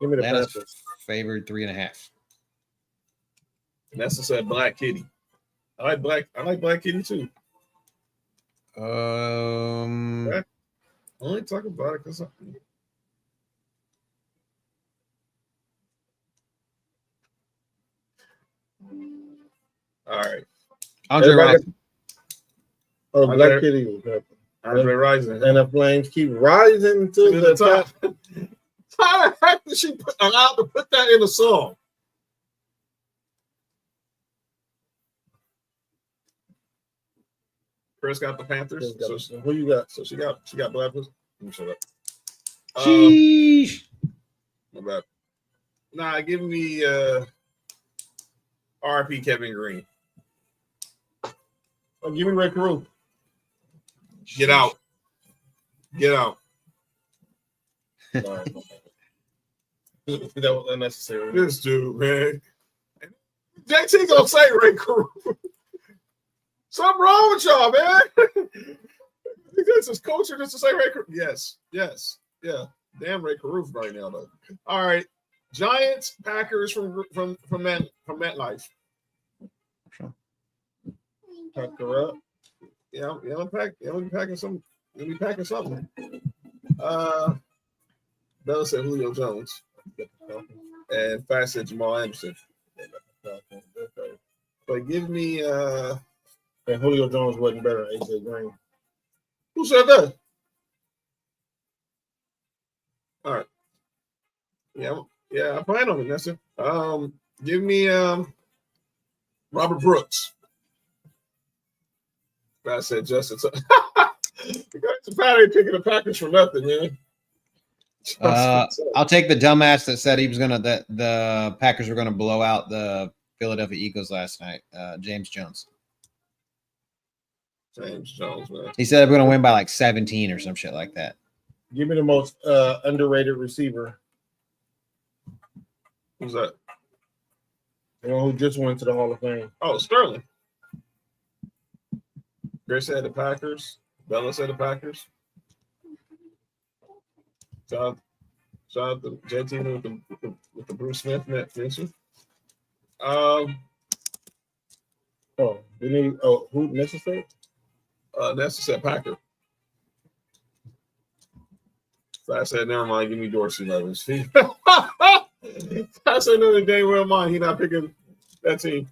Give me the Panthers. Favored 3.5. Nessa said Black Kitty. I like Black Kitty too. I only talk about it because all right. Andre Rison. Oh, Black Kitty was happening. Andre Rison. And the Flames keep rising to the top. How the heck did she allowed to put that in a song? Chris got the Panthers. Who you got? So she got Black. Let me shut up. Sheesh. My bad. Nah, give me RP Kevin Green. Oh, give me Ray Carew. Get out. Get out. That was unnecessary. This dude, man. JT gonna say Ray Carew. Something wrong with y'all, man. This is culture just to say Ray Carew. Yes. Yeah. Damn Ray Carew right now, though. All right. Giants, Packers from MetLife. Sure. Pack her up. Yeah, be packing something. Bella said Julio Jones. And Fat said Jamal Anderson. But give me And Julio Jones wasn't better than AJ Green. who said that? All right. Yeah, I plan on it, that's it. Give me Robert Brooks. I said Justin. The guys are picking the Packers for nothing, man. I'll take the dumbass that said that the Packers were gonna blow out the Philadelphia Eagles last night. James Jones. James Jones, man. He said we're gonna win by like 17 or some shit like that. Give me the most underrated receiver. Who's that? The one who just went to the Hall of Fame. Oh, Sterling. Chris said the Packers. Bella said the Packers. Shout out to JT with the Bruce Smith mention. Who necessary? Nessa said Packer. So I said, never mind, give me Dorsey Levens. I said, no, day well mind. He not picking that team.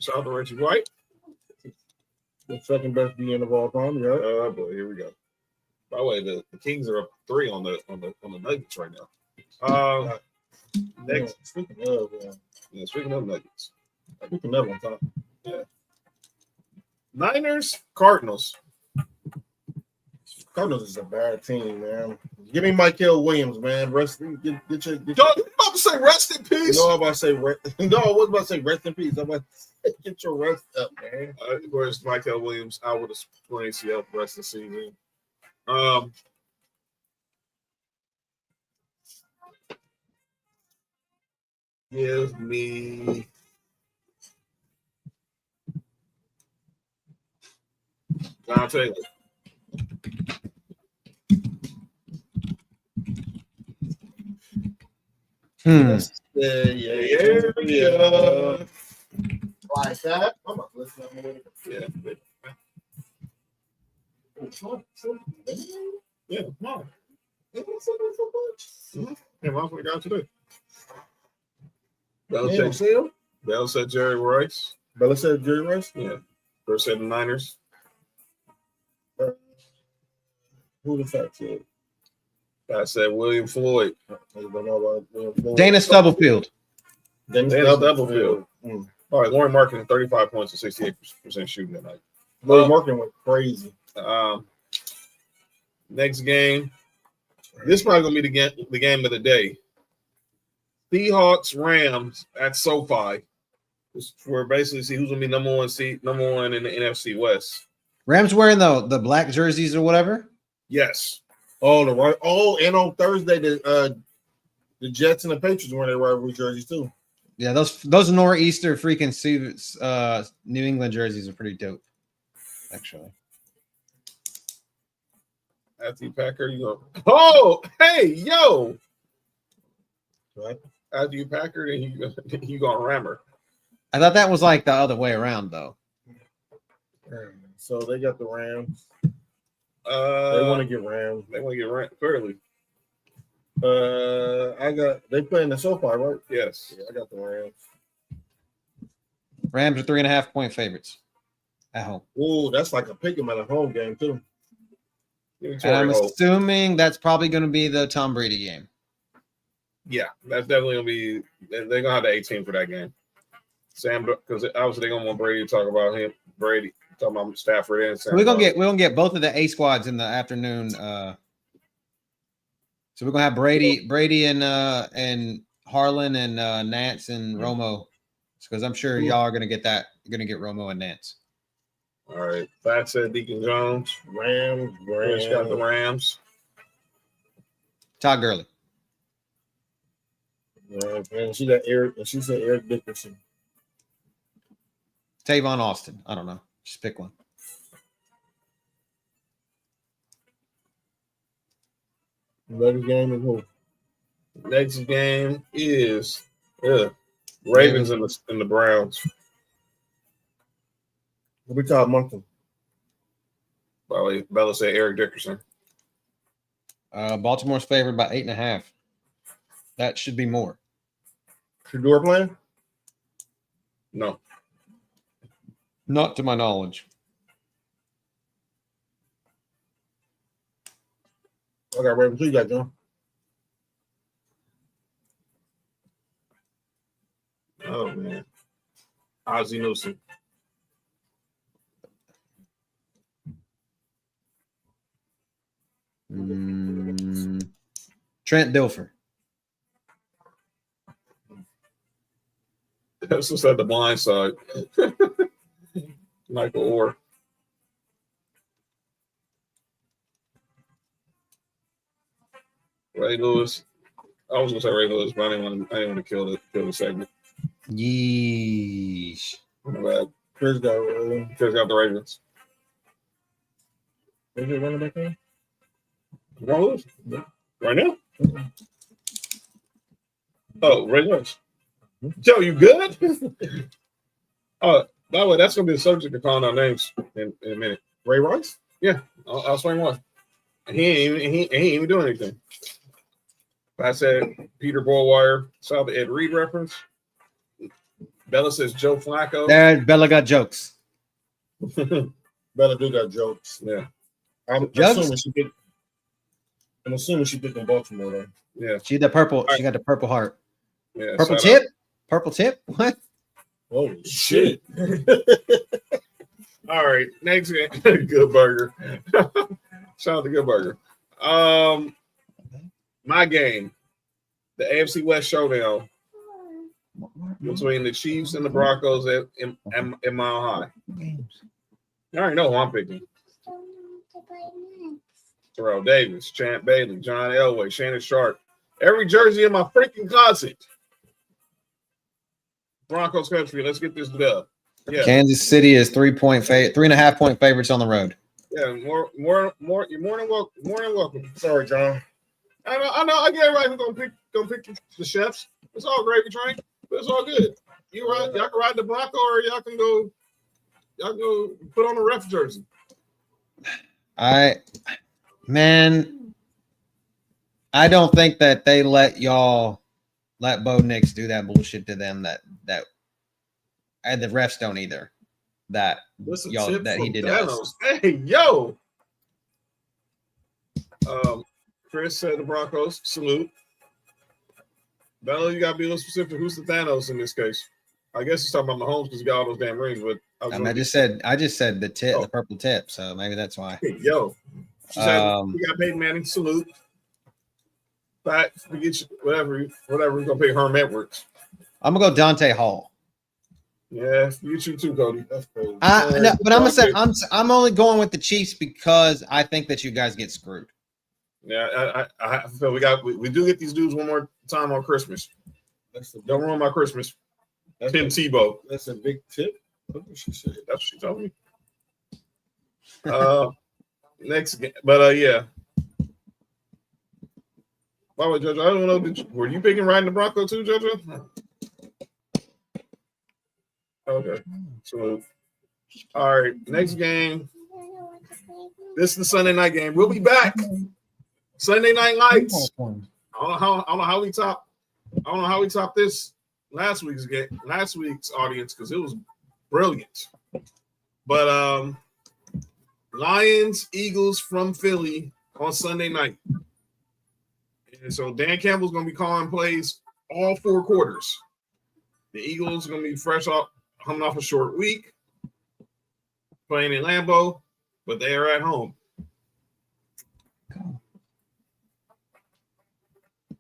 Shout out to Richie White. The second best DN of all time, yeah. Oh boy, here we go. By the way, the Kings are up 3 on the Nuggets right now. Next, speaking of Nuggets. Speaking of on top. Yeah. Niners, Cardinals. Cardinals is a bad team, man. Give me Michael Williams, man. Get your. You about to say rest in peace? No, I was about to say rest in peace. I'm about to say get your rest up, man. Of course, Michael Williams out with a sprained ACL for the rest of the season. Give me John Taylor. Yeah. Like that. I'm about to listen to that. Yeah. Yeah, come on. Hey, what we got today? Bell said Jerry Rice. Bella said Jerry Rice? Yeah. First said the Niners. Who the fact said? I said William Floyd. Dana Stubblefield. Stubblefield. All right, Lauren Markin, 35 points and 68% shooting tonight. Lauren Markin went crazy. Next game. This is probably going to be the game of the day. Seahawks Rams at SoFi. We're basically see who's going to be number one in the NFC West. Rams wearing the black jerseys or whatever. Yes. Oh, the right. Oh, and on Thursday the Jets and the Patriots wearing their rivalry jerseys too. Yeah, those nor'easter freaking New England jerseys are pretty dope, actually. After you Packer, you go. Oh, hey, yo. Right. After you Packer, then you go Rammer. I thought that was like the other way around, though. So they got the Rams. They want to get Rams. They want to get Rams clearly. They playing the SoFi, right? Yes. Yeah, I got the Rams. Rams are 3.5-point favorites at home. Ooh, that's like a pick 'em at a home game too. And I'm assuming that's probably going to be the Tom Brady game. Yeah, that's definitely going to be. They're going to have the 18 for that game. Sam, because obviously they're going to want Brady to talk about him. Brady talking about Stafford and Sam. We're gonna get both of the A squads in the afternoon. So we're gonna have Brady and Harlan and Nance and Romo, because I'm sure y'all are gonna get that. You're gonna get Romo and Nance. All right. Fat said Deacon Jones. Rams. Rich got the Rams. Todd Gurley. And she got Eric, and she said Eric Dickerson. Tavon Austin. I don't know. Just pick one. Another game is who? Next game is Ravens and the Browns. What we call Moncton? By the way, Bella said Eric Dickerson. Baltimore's favored by 8.5. That should be more. Shador playing? No. Not to my knowledge. I got Ravens. Who you got, John? Oh, man. Ozzie Newsome. Trent Dilfer. That's just at the blind side. Michael Orr. Ray Lewis. I was gonna say Ray Lewis, but I didn't want to kill the segment. Yeesh. Chris got the Ravens. Is it running back in? Ray Lewis? Right now? Oh, Ray Lewis. Joe, you good? By the way, that's gonna be the subject of calling out names in a minute. Ray Rice? Yeah, I'll swing one. He ain't even doing anything. I said Peter Boulware, saw the Ed Reed reference. Bella says Joe Flacco. Bella got jokes. Bella do got jokes. Yeah. I'm assuming she picked in Baltimore though. Yeah. She got the purple heart. Yeah. Purple tip? Purple tip? What? Holy shit. All right. Next game. Good Burger. Shout out to Good Burger. My game. The AFC West showdown between the Chiefs and the Broncos at Mile High. You already know who I'm picking. Terrell Davis, Champ Bailey, John Elway, Shannon Sharp. Every jersey in my freaking closet. Broncos country. Let's get this dub. Yeah. Kansas City is 3.5 point favorites on the road. Yeah, more. You're more than welcome. Sorry, John. I know. I get everybody who's gonna pick the chefs. It's all gravy train, but it's all good. Y'all can ride the Bronco, or y'all can go put on a ref jersey. I don't think that they let Bo Nix do that bullshit to them that and the refs don't either. That he did us. Hey, yo. Chris said the Broncos. Salute. Bella, you gotta be a little specific. Who's the Thanos in this case? I guess he's talking about Mahomes because he got all those damn rings. But I just said the tip, the purple tip. So maybe that's why. Hey, yo, she said we got Peyton Manning. Salute. But forget you, whatever. We're gonna pick Herm Edwards. I'm gonna go Dante Hall. Yeah, you too, Cody. That's crazy. No, but I'm gonna say I'm only going with the Chiefs because I think that you guys get screwed. Yeah, I feel we do get these dudes one more time on Christmas. Don't ruin my Christmas. Tim Tebow. That's a big tip. That's what she said. That's what she told me. Next game, but yeah. By the way, Jojo, I don't know. Were you picking riding the Bronco too, Jojo? Okay. So, all right. Next game. This is the Sunday night game. We'll be back. Sunday Night Lights. I don't know how we top this last week's audience because it was brilliant. But Lions, Eagles from Philly on Sunday night. And so Dan Campbell's gonna be calling plays all 4 quarters. The Eagles are gonna be coming off a short week, playing in Lambeau, but they are at home.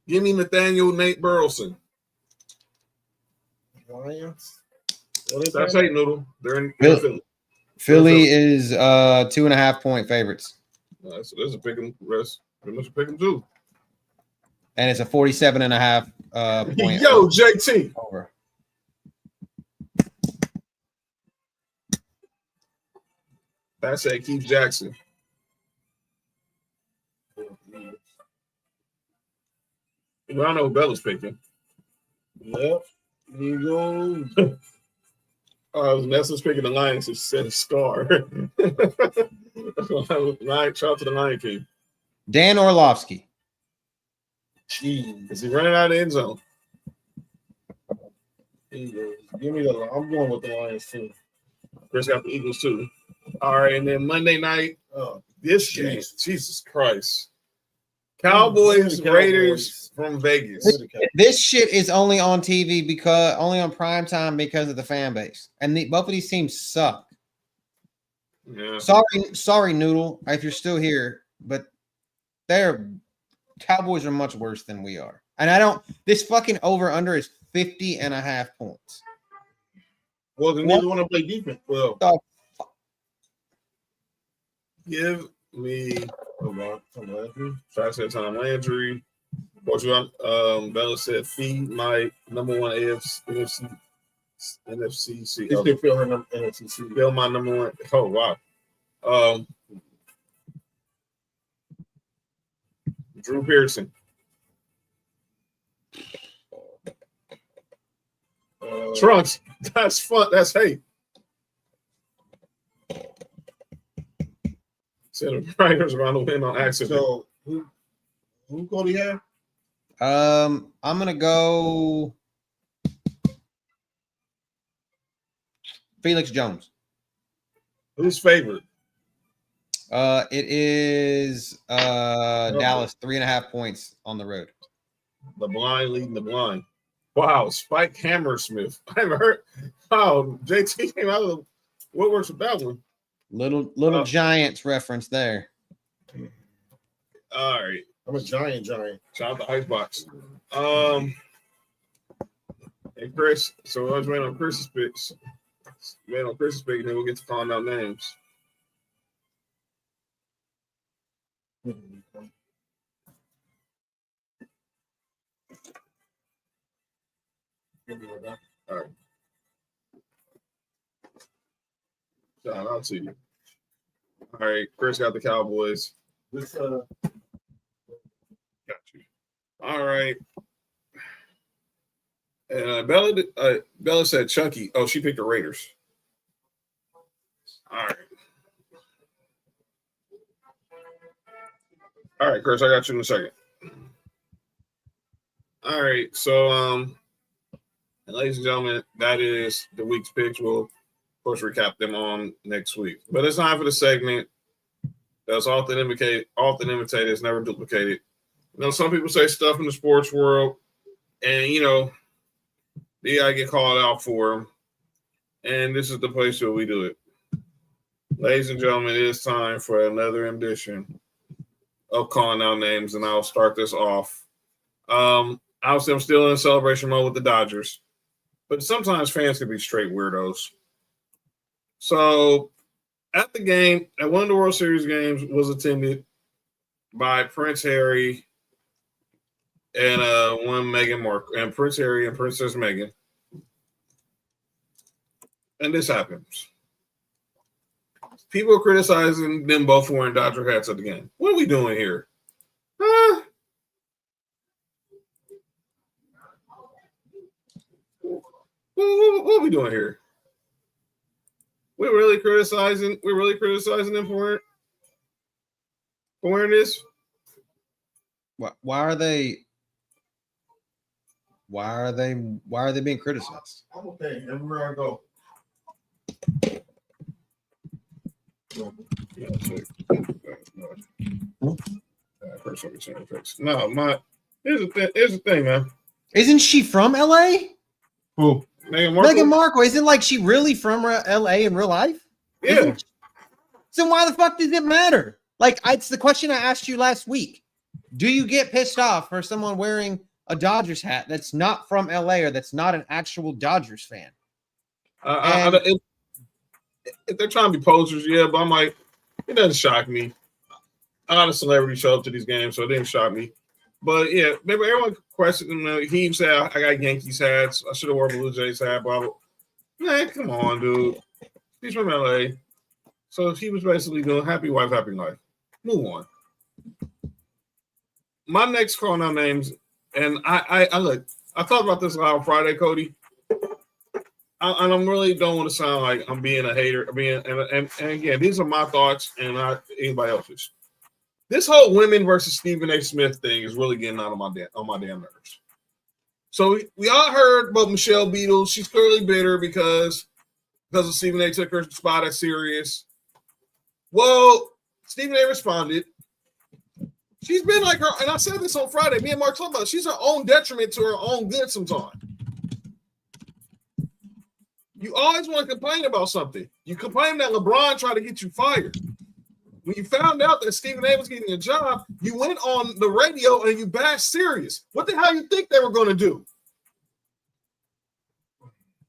Give me Nathaniel Nate Burleson. Lions. That's right, Noodle. They're in Philly. Philly is 2.5 point favorites. So there's a pick 'em rest. They must pick 'em too. And it's a 47.5 point. Yo, JT. Over. That's at Keith Jackson. Well, I know who Bella's picking. Yep. There you go. Nessa's picking the Lions. It said Scar. Lion, shout out to the Lion King. Dan Orlovsky. Jeez. Is he running out of the end zone? Eagles. Give me the. I'm going with the Lions too. Chris got the Eagles too. All right, and then Monday night, this game, Jesus Christ. Cowboys, Raiders from Vegas. This shit is only on TV only on prime time because of the fan base, and both of these teams suck. Yeah. Sorry, Noodle, if you're still here, but Cowboys are much worse than we are, and this fucking over under is 50.5 points. Well, then neither want to play defense. Well, give me. I said Tom Landry. Bella said feed my number one NFC. He still feel her NFC. Feel my number one. Oh wow. Drew Pearson. Trunks. That's fun. That's hate. Said the Riders around the win on accident. So who Cody have? I'm gonna go Felix Jones. Who's favorite? It is Dallas 3.5 points on the road. The blind leading the blind. Wow, Spike Hammersmith. I haven't heard. Wow, JT came out of the woodworks with that one. Little Giants reference there. All right. I'm a giant. Shout out to Icebox. Hey Chris, so I was waiting on Chris's picks. Waiting on Chris's pick, and then we'll get to calling out names. All right. Shout out to you. All right, Chris got the Cowboys. Got you. All right. And Bella said Chucky. Oh, she picked the Raiders. All right. All right, Chris, I got you in a second. All right, so ladies and gentlemen, that is the week's picks. We'll of course recap them on next week. But it's time for the segment that's often imitated, is never duplicated. You know, some people say stuff in the sports world, and you know, they gotta get called out for them. And this is the place where we do it. Ladies and gentlemen, it is time for another edition of calling out names, and I'll start this off. Obviously, I'm still in celebration mode with the Dodgers, but sometimes fans can be straight weirdos. So, at the game, at one of the World Series games, was attended by Prince Harry and one Meghan Markle, and Prince Harry and Princess Meghan. And this happens. People criticizing them both wearing Dodger hats at the game. What are we doing here? What are we doing here? We're really criticizing them for wearing this. Why are they being criticized? I'm okay. Everywhere I go. No, here's the thing, man. Isn't she from LA? Who? Meghan Markle. Isn't like she really from LA in real life? Yeah. So why the fuck does it matter? Like, it's the question I asked you last week. Do you get pissed off for someone wearing a Dodgers hat that's not from LA or that's not an actual Dodgers fan? If they're trying to be posers, yeah, but I'm like, it doesn't shock me. A lot of celebrities show up to these games, so it didn't shock me. But yeah, maybe everyone questioned him. He said, I got Yankees hats. I should have worn Blue Jays hat, blah, blah. Man, come on, dude. He's from LA. So he was basically doing happy wife, happy life. Move on. My next call now names, And I look, I talked about this on Friday, Cody. And I really don't want to sound like I'm being a hater. And again, these are my thoughts and not anybody else's. This whole women versus Stephen A. Smith thing is really getting on my damn nerves. So we all heard about Michelle Beadle. She's clearly bitter because of Stephen A. took her spot as serious. Well, Stephen A. responded. She's been like her, and I said this on Friday. Me and Mark talked about it. She's her own detriment to her own good sometimes. You always want to complain about something. You complain that LeBron tried to get you fired. When you found out that Stephen A. was getting a job, you went on the radio and you bashed Sirius. What the hell you think they were going to do?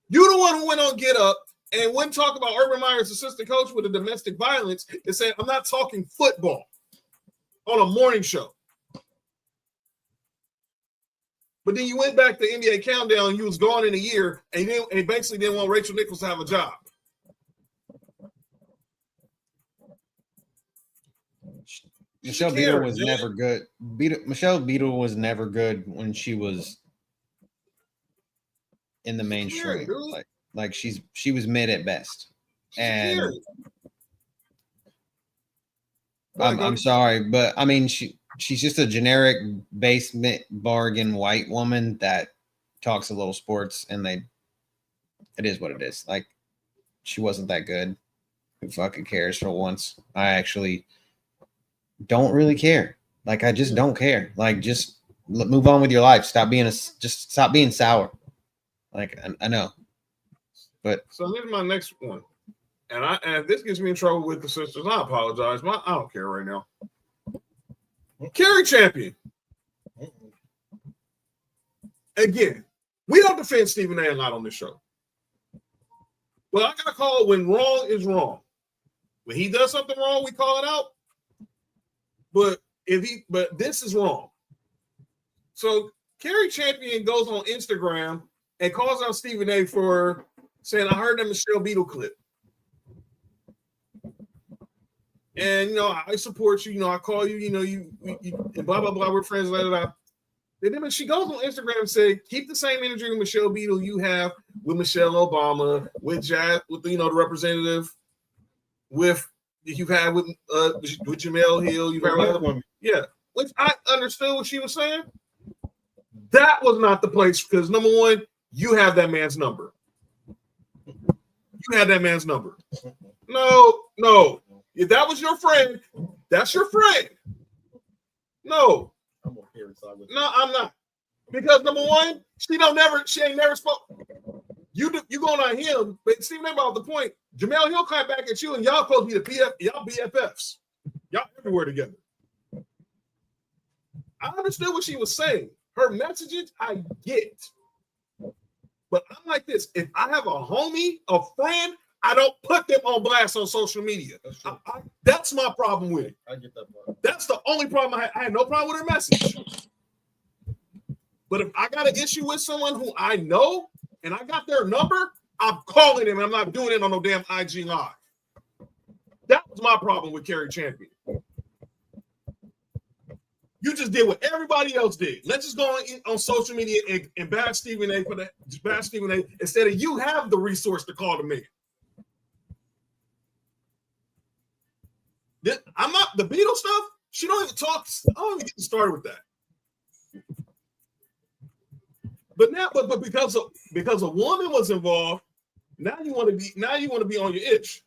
You the one who went on Get Up and wouldn't talk about Urban Meyer's assistant coach with the domestic violence and said, I'm not talking football on a morning show. But then you went back to NBA Countdown and you was gone in a year and basically didn't want Rachel Nichols to have a job. Michelle Beadle was never good. Michelle Beadle was never good when she was in the mainstream. Like she was mid at best. And I'm sorry, but I mean she's just a generic basement bargain white woman that talks a little sports, and it is what it is. Like, she wasn't that good. Who fucking cares for once? I actually don't really care. Like, I just don't care. Like, just move on with your life. Stop being sour. Like, I know, but so here's my next one, and if this gets me in trouble with the sisters, I apologize. I don't care right now. Carrie Champion. Again, we don't defend Stephen A. lot on this show. Well, I gotta call it when wrong is wrong. When he does something wrong, we call it out. But this is wrong. So Carrie Champion goes on Instagram and calls out Stephen A. for saying, I heard that Michelle Beadle clip. And, I support you. I call you, you and blah, blah, blah. We're friends, blah, blah, blah. And then she goes on Instagram and say, keep the same energy with Michelle Beadle you have with Michelle Obama, with the representative, with you've had with Jamel Hill. You've had other women. Yeah. Which I understood what she was saying. That was not the place because, number one, you have that man's number. You had that man's number. No. If that was your friend, that's your friend. No. No, I'm not. Because number one, she ain't never spoke. You going on him, but Stephen A. about the point. Jamel Hill clap back at you, and y'all supposed to be y'all BFFs. Y'all everywhere together. I understood what she was saying. Her messages, I get. But I'm like this. If I have a homie, a friend, I don't put them on blast on social media. That's my problem with it. I get that part. That's the only problem I had. I had no problem with her message. But if I got an issue with someone who I know and I got their number, I'm calling them and I'm not doing it on no damn IG Live. That was my problem with Carrie Champion. You just did what everybody else did. Let's just go on social media and bash Stephen A. Instead of you have the resource to call the man. I'm not the Beatles stuff. She don't even talk. I don't even get started with that. But now, but because a woman was involved, now you want to be on your itch.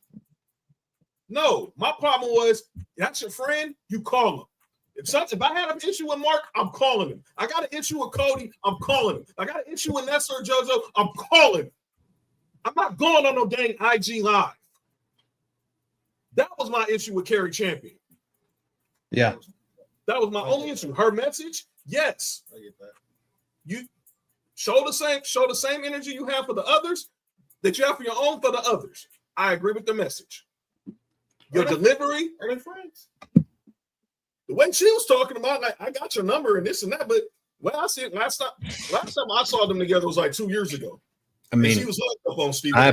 No, my problem was that's your friend. You call him. If I had an issue with Mark, I'm calling him. I got an issue with Cody. I'm calling him. I got an issue with Nessa or JoJo. I'm calling him. I'm not going on no dang IG Live. That was my issue with Carrie Champion. Yeah. That was my only issue. Her message, yes. I get that. You show the same energy you have for the others that you have for your own for the others. I agree with the message. Your delivery, Are they friends? the way she was talking about, like, I got your number and this and that, but when I see it last time I saw them together was like 2 years ago. I mean, and she was hooked up on Steve. I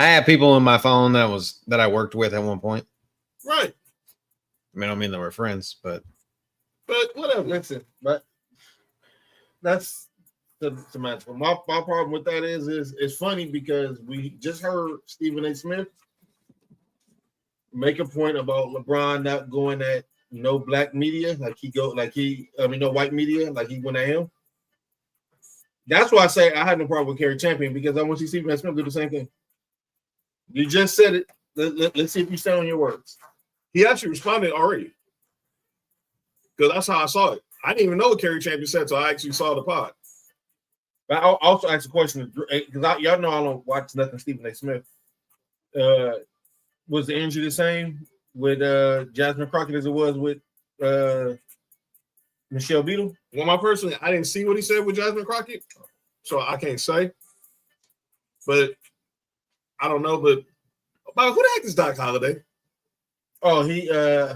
had people in my phone that I worked with at one point. Right. I mean, I don't mean they were friends, but But whatever. Listen, but that's the match. But my problem with that is it's funny because we just heard Stephen A. Smith make a point about LeBron not going at no black media, no white media, like he went at him. That's why I say I had no problem with Kerry Champion, because I want to see Stephen A. Smith do the same thing. You just said it. Let's see if you stand on your words. He actually responded already, because that's how I saw it. I didn't even know what Kerry Champion said, so I actually saw the pod. But I'll also ask a question, because y'all know I don't watch nothing Stephen A. Smith. Was the injury the same with Jasmine Crockett as it was with Michelle Beadle? Well, my personally, I didn't see what he said with Jasmine Crockett, so I can't say. But I don't know. But who the heck is Doc Holliday? Oh, I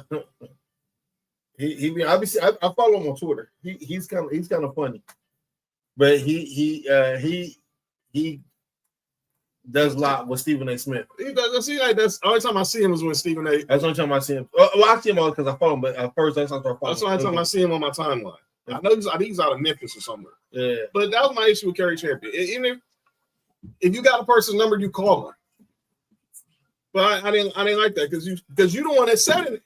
follow him on Twitter. He's kind of funny, but he does a lot with Stephen A. Smith. He does. See, like, that's the only time I see him is when Stephen A. That's the only time I see him. Well, I see him all because I follow him, but first that's not I follow. That's the only time I see him on my timeline. I know he's out of Memphis or somewhere. Yeah, but that was my issue with Kerry Champion. Even if you got a person's number, you call them. But I didn't like that because you the one that said it.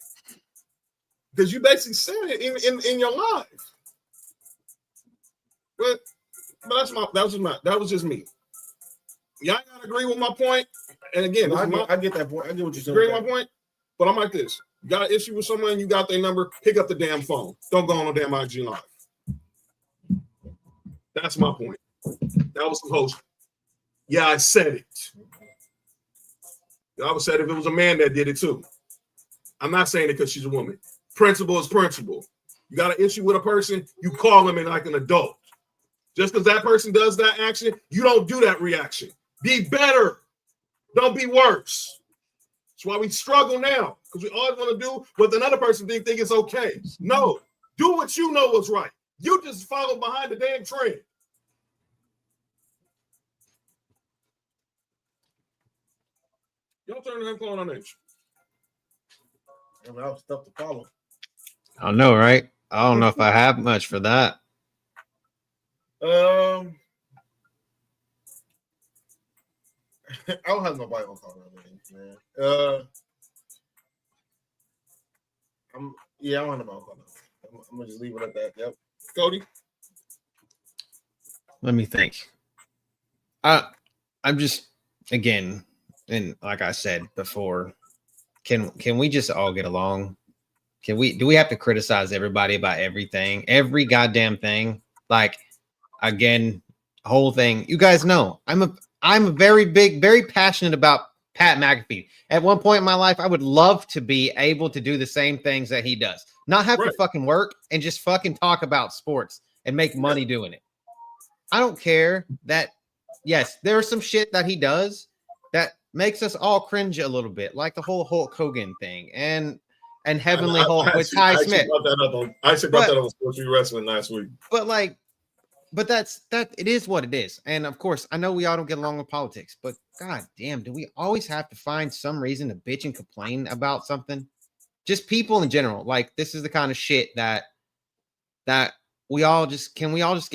Because you basically said it in your live. But that was just me. Y'all gotta agree with my point. And again, I get that point. I get what you're saying. Agree with my point. But I'm like this. You got an issue with someone, you got their number, pick up the damn phone. Don't go on no damn IG live. That's my point. That was the host. Yeah, I said it. I would say if it was a man that did it too. I'm not saying it because she's a woman. Principle is principle. You got an issue with a person, you call them in like an adult. Just because that person does that action, you don't do that reaction. Be better. Don't be worse. That's why we struggle now, because we always want to do what another person think is okay. No, do what you know was right. You just follow behind the damn trend. Y'all turn the phone on that. That was tough to follow. I don't know, right? I don't know if I have much for that. I don't have nobody on call man. I don't have nobody on call. I'm gonna just leave it at that. Yep. Cody. Let me think. I'm just, again, and like I said before, can we just all get along? Do we have to criticize everybody about everything, every goddamn thing? Like, again, whole thing. You guys know I'm very passionate about Pat McAfee. At one point in my life, I would love to be able to do the same things that he does. Not have to fucking work and just fucking talk about sports and make money doing it. I don't care that, yes, there's some shit that he does that makes us all cringe a little bit, like the whole Hulk Hogan thing and Heavenly Hulk with Ty Smith. I actually brought that up on Sports View Wrestling last week. But that's it is what it is. And of course, I know we all don't get along with politics, but god damn, do we always have to find some reason to bitch and complain about something? Just people in general. Like, this is the kind of shit that we all just get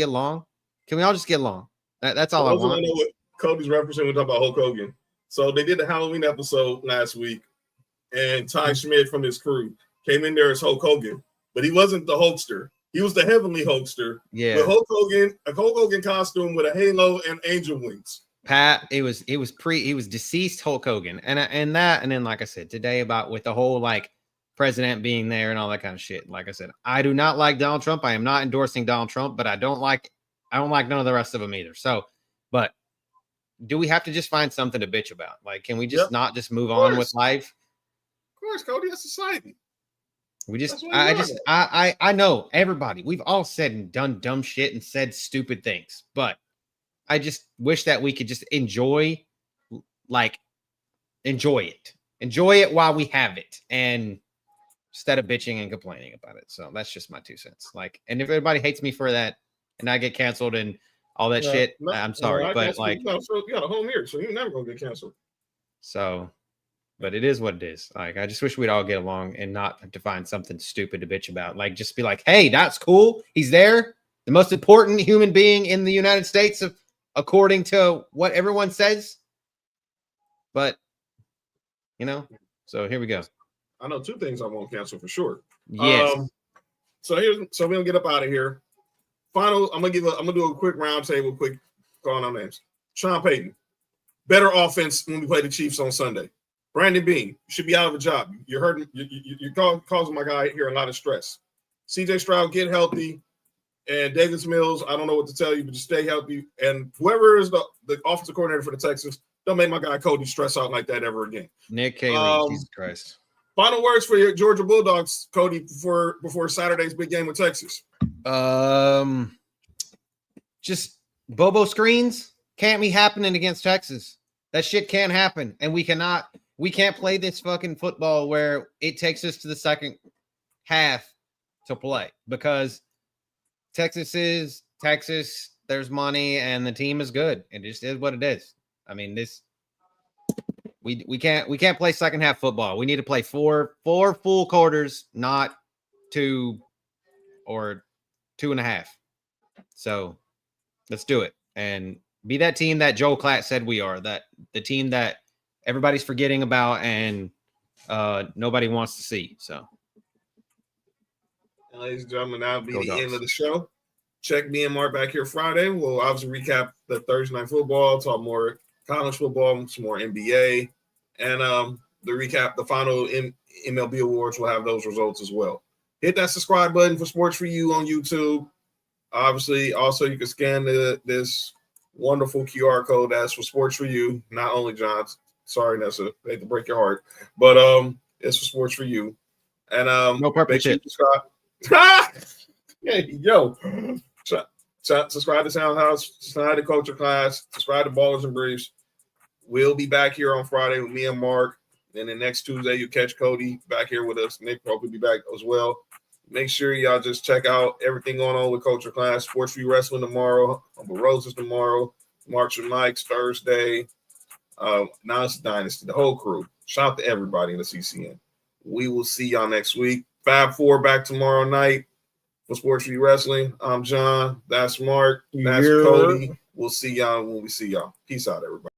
along? Can we all just get along? That's all I want. I know what Cody's referencing. We're talking about Hulk Hogan. So they did the Halloween episode last week, and Ty Schmidt from his crew came in there as Hulk Hogan, but he wasn't the Hulkster. He was the Heavenly Hulkster. Yeah. With Hulk Hogan costume with a halo and angel wings. Pat, he was deceased Hulk Hogan. And then like I said, today about with the whole like president being there and all that kind of shit. Like I said, I do not like Donald Trump. I am not endorsing Donald Trump, but I don't like none of the rest of them either. So, but do we have to just find something to bitch about? Like, can we just not just move on with life? Of course, Cody, that's society. We just, I know everybody, we've all said and done dumb shit and said stupid things, but I just wish that we could just enjoy it while we have it, and instead of bitching and complaining about it. So that's just my 2 cents. Like, and if everybody hates me for that and I get canceled and all that shit, I'm sorry, but like, you got a home here, so you're never gonna get canceled. So, but it is what it is. Like, I just wish we'd all get along and not have to find something stupid to bitch about. Like, just be like, hey, that's cool. He's there. the most important human being in the United States, according to what everyone says. But, so here we go. I know 2 things I won't cancel for sure. Yes. So we're gonna get up out of here. Final, I'm gonna do a quick round table, quick calling on names. Sean Payton, better offense when we play the Chiefs on Sunday. Brandon Bean, you should be out of a job. You're hurting. You're causing my guy here a lot of stress. CJ Stroud, get healthy. And Davis Mills, I don't know what to tell you, but just stay healthy. And whoever is the offensive coordinator for the Texans, don't make my guy Cody stress out like that ever again. Nick Caley, Jesus Christ. Final words for your Georgia Bulldogs, Cody, before Saturday's big game with Texas. Just Bobo screens can't be happening against Texas. That shit can't happen. And we can't play this fucking football where it takes us to the second half to play, because Texas is Texas. There's money and the team is good. It just is what it is. I mean, we can't play second half football. We need to play four full quarters, not 2 or 2.5. So let's do it and be that team that Joel Klatt said we are, that the team that everybody's forgetting about and nobody wants to see. So, ladies and gentlemen, that'll be the end of the show. Check me and Mark back here Friday. We'll obviously recap the Thursday night football, talk more college football, some more NBA, and the final MLB awards. We'll have those results as well. Hit that subscribe button for Sports For You on YouTube. Obviously, also you can scan this wonderful QR code that's for Sports For You. Not only John's. Sorry, Nessa, I hate to break your heart, but it's for Sports For You. And no purple shit. Hey, yo, subscribe to Soundhouse, subscribe to Culture Class, subscribe to Ballers and Briefs. We'll be back here on Friday with me and Mark. And then next Tuesday, you catch Cody back here with us. Nick will be back as well. Make sure y'all just check out everything going on with Culture Class. Sports For You Wrestling tomorrow. Uncle Roses tomorrow. Marks and Mike's Thursday. Now it's Dynasty, the whole crew. Shout out to everybody in the CCN. We will see y'all next week. Fab 4 back tomorrow night for Sports For You Wrestling. I'm John. That's Mark. That's Cody. We'll see y'all when we see y'all. Peace out, everybody.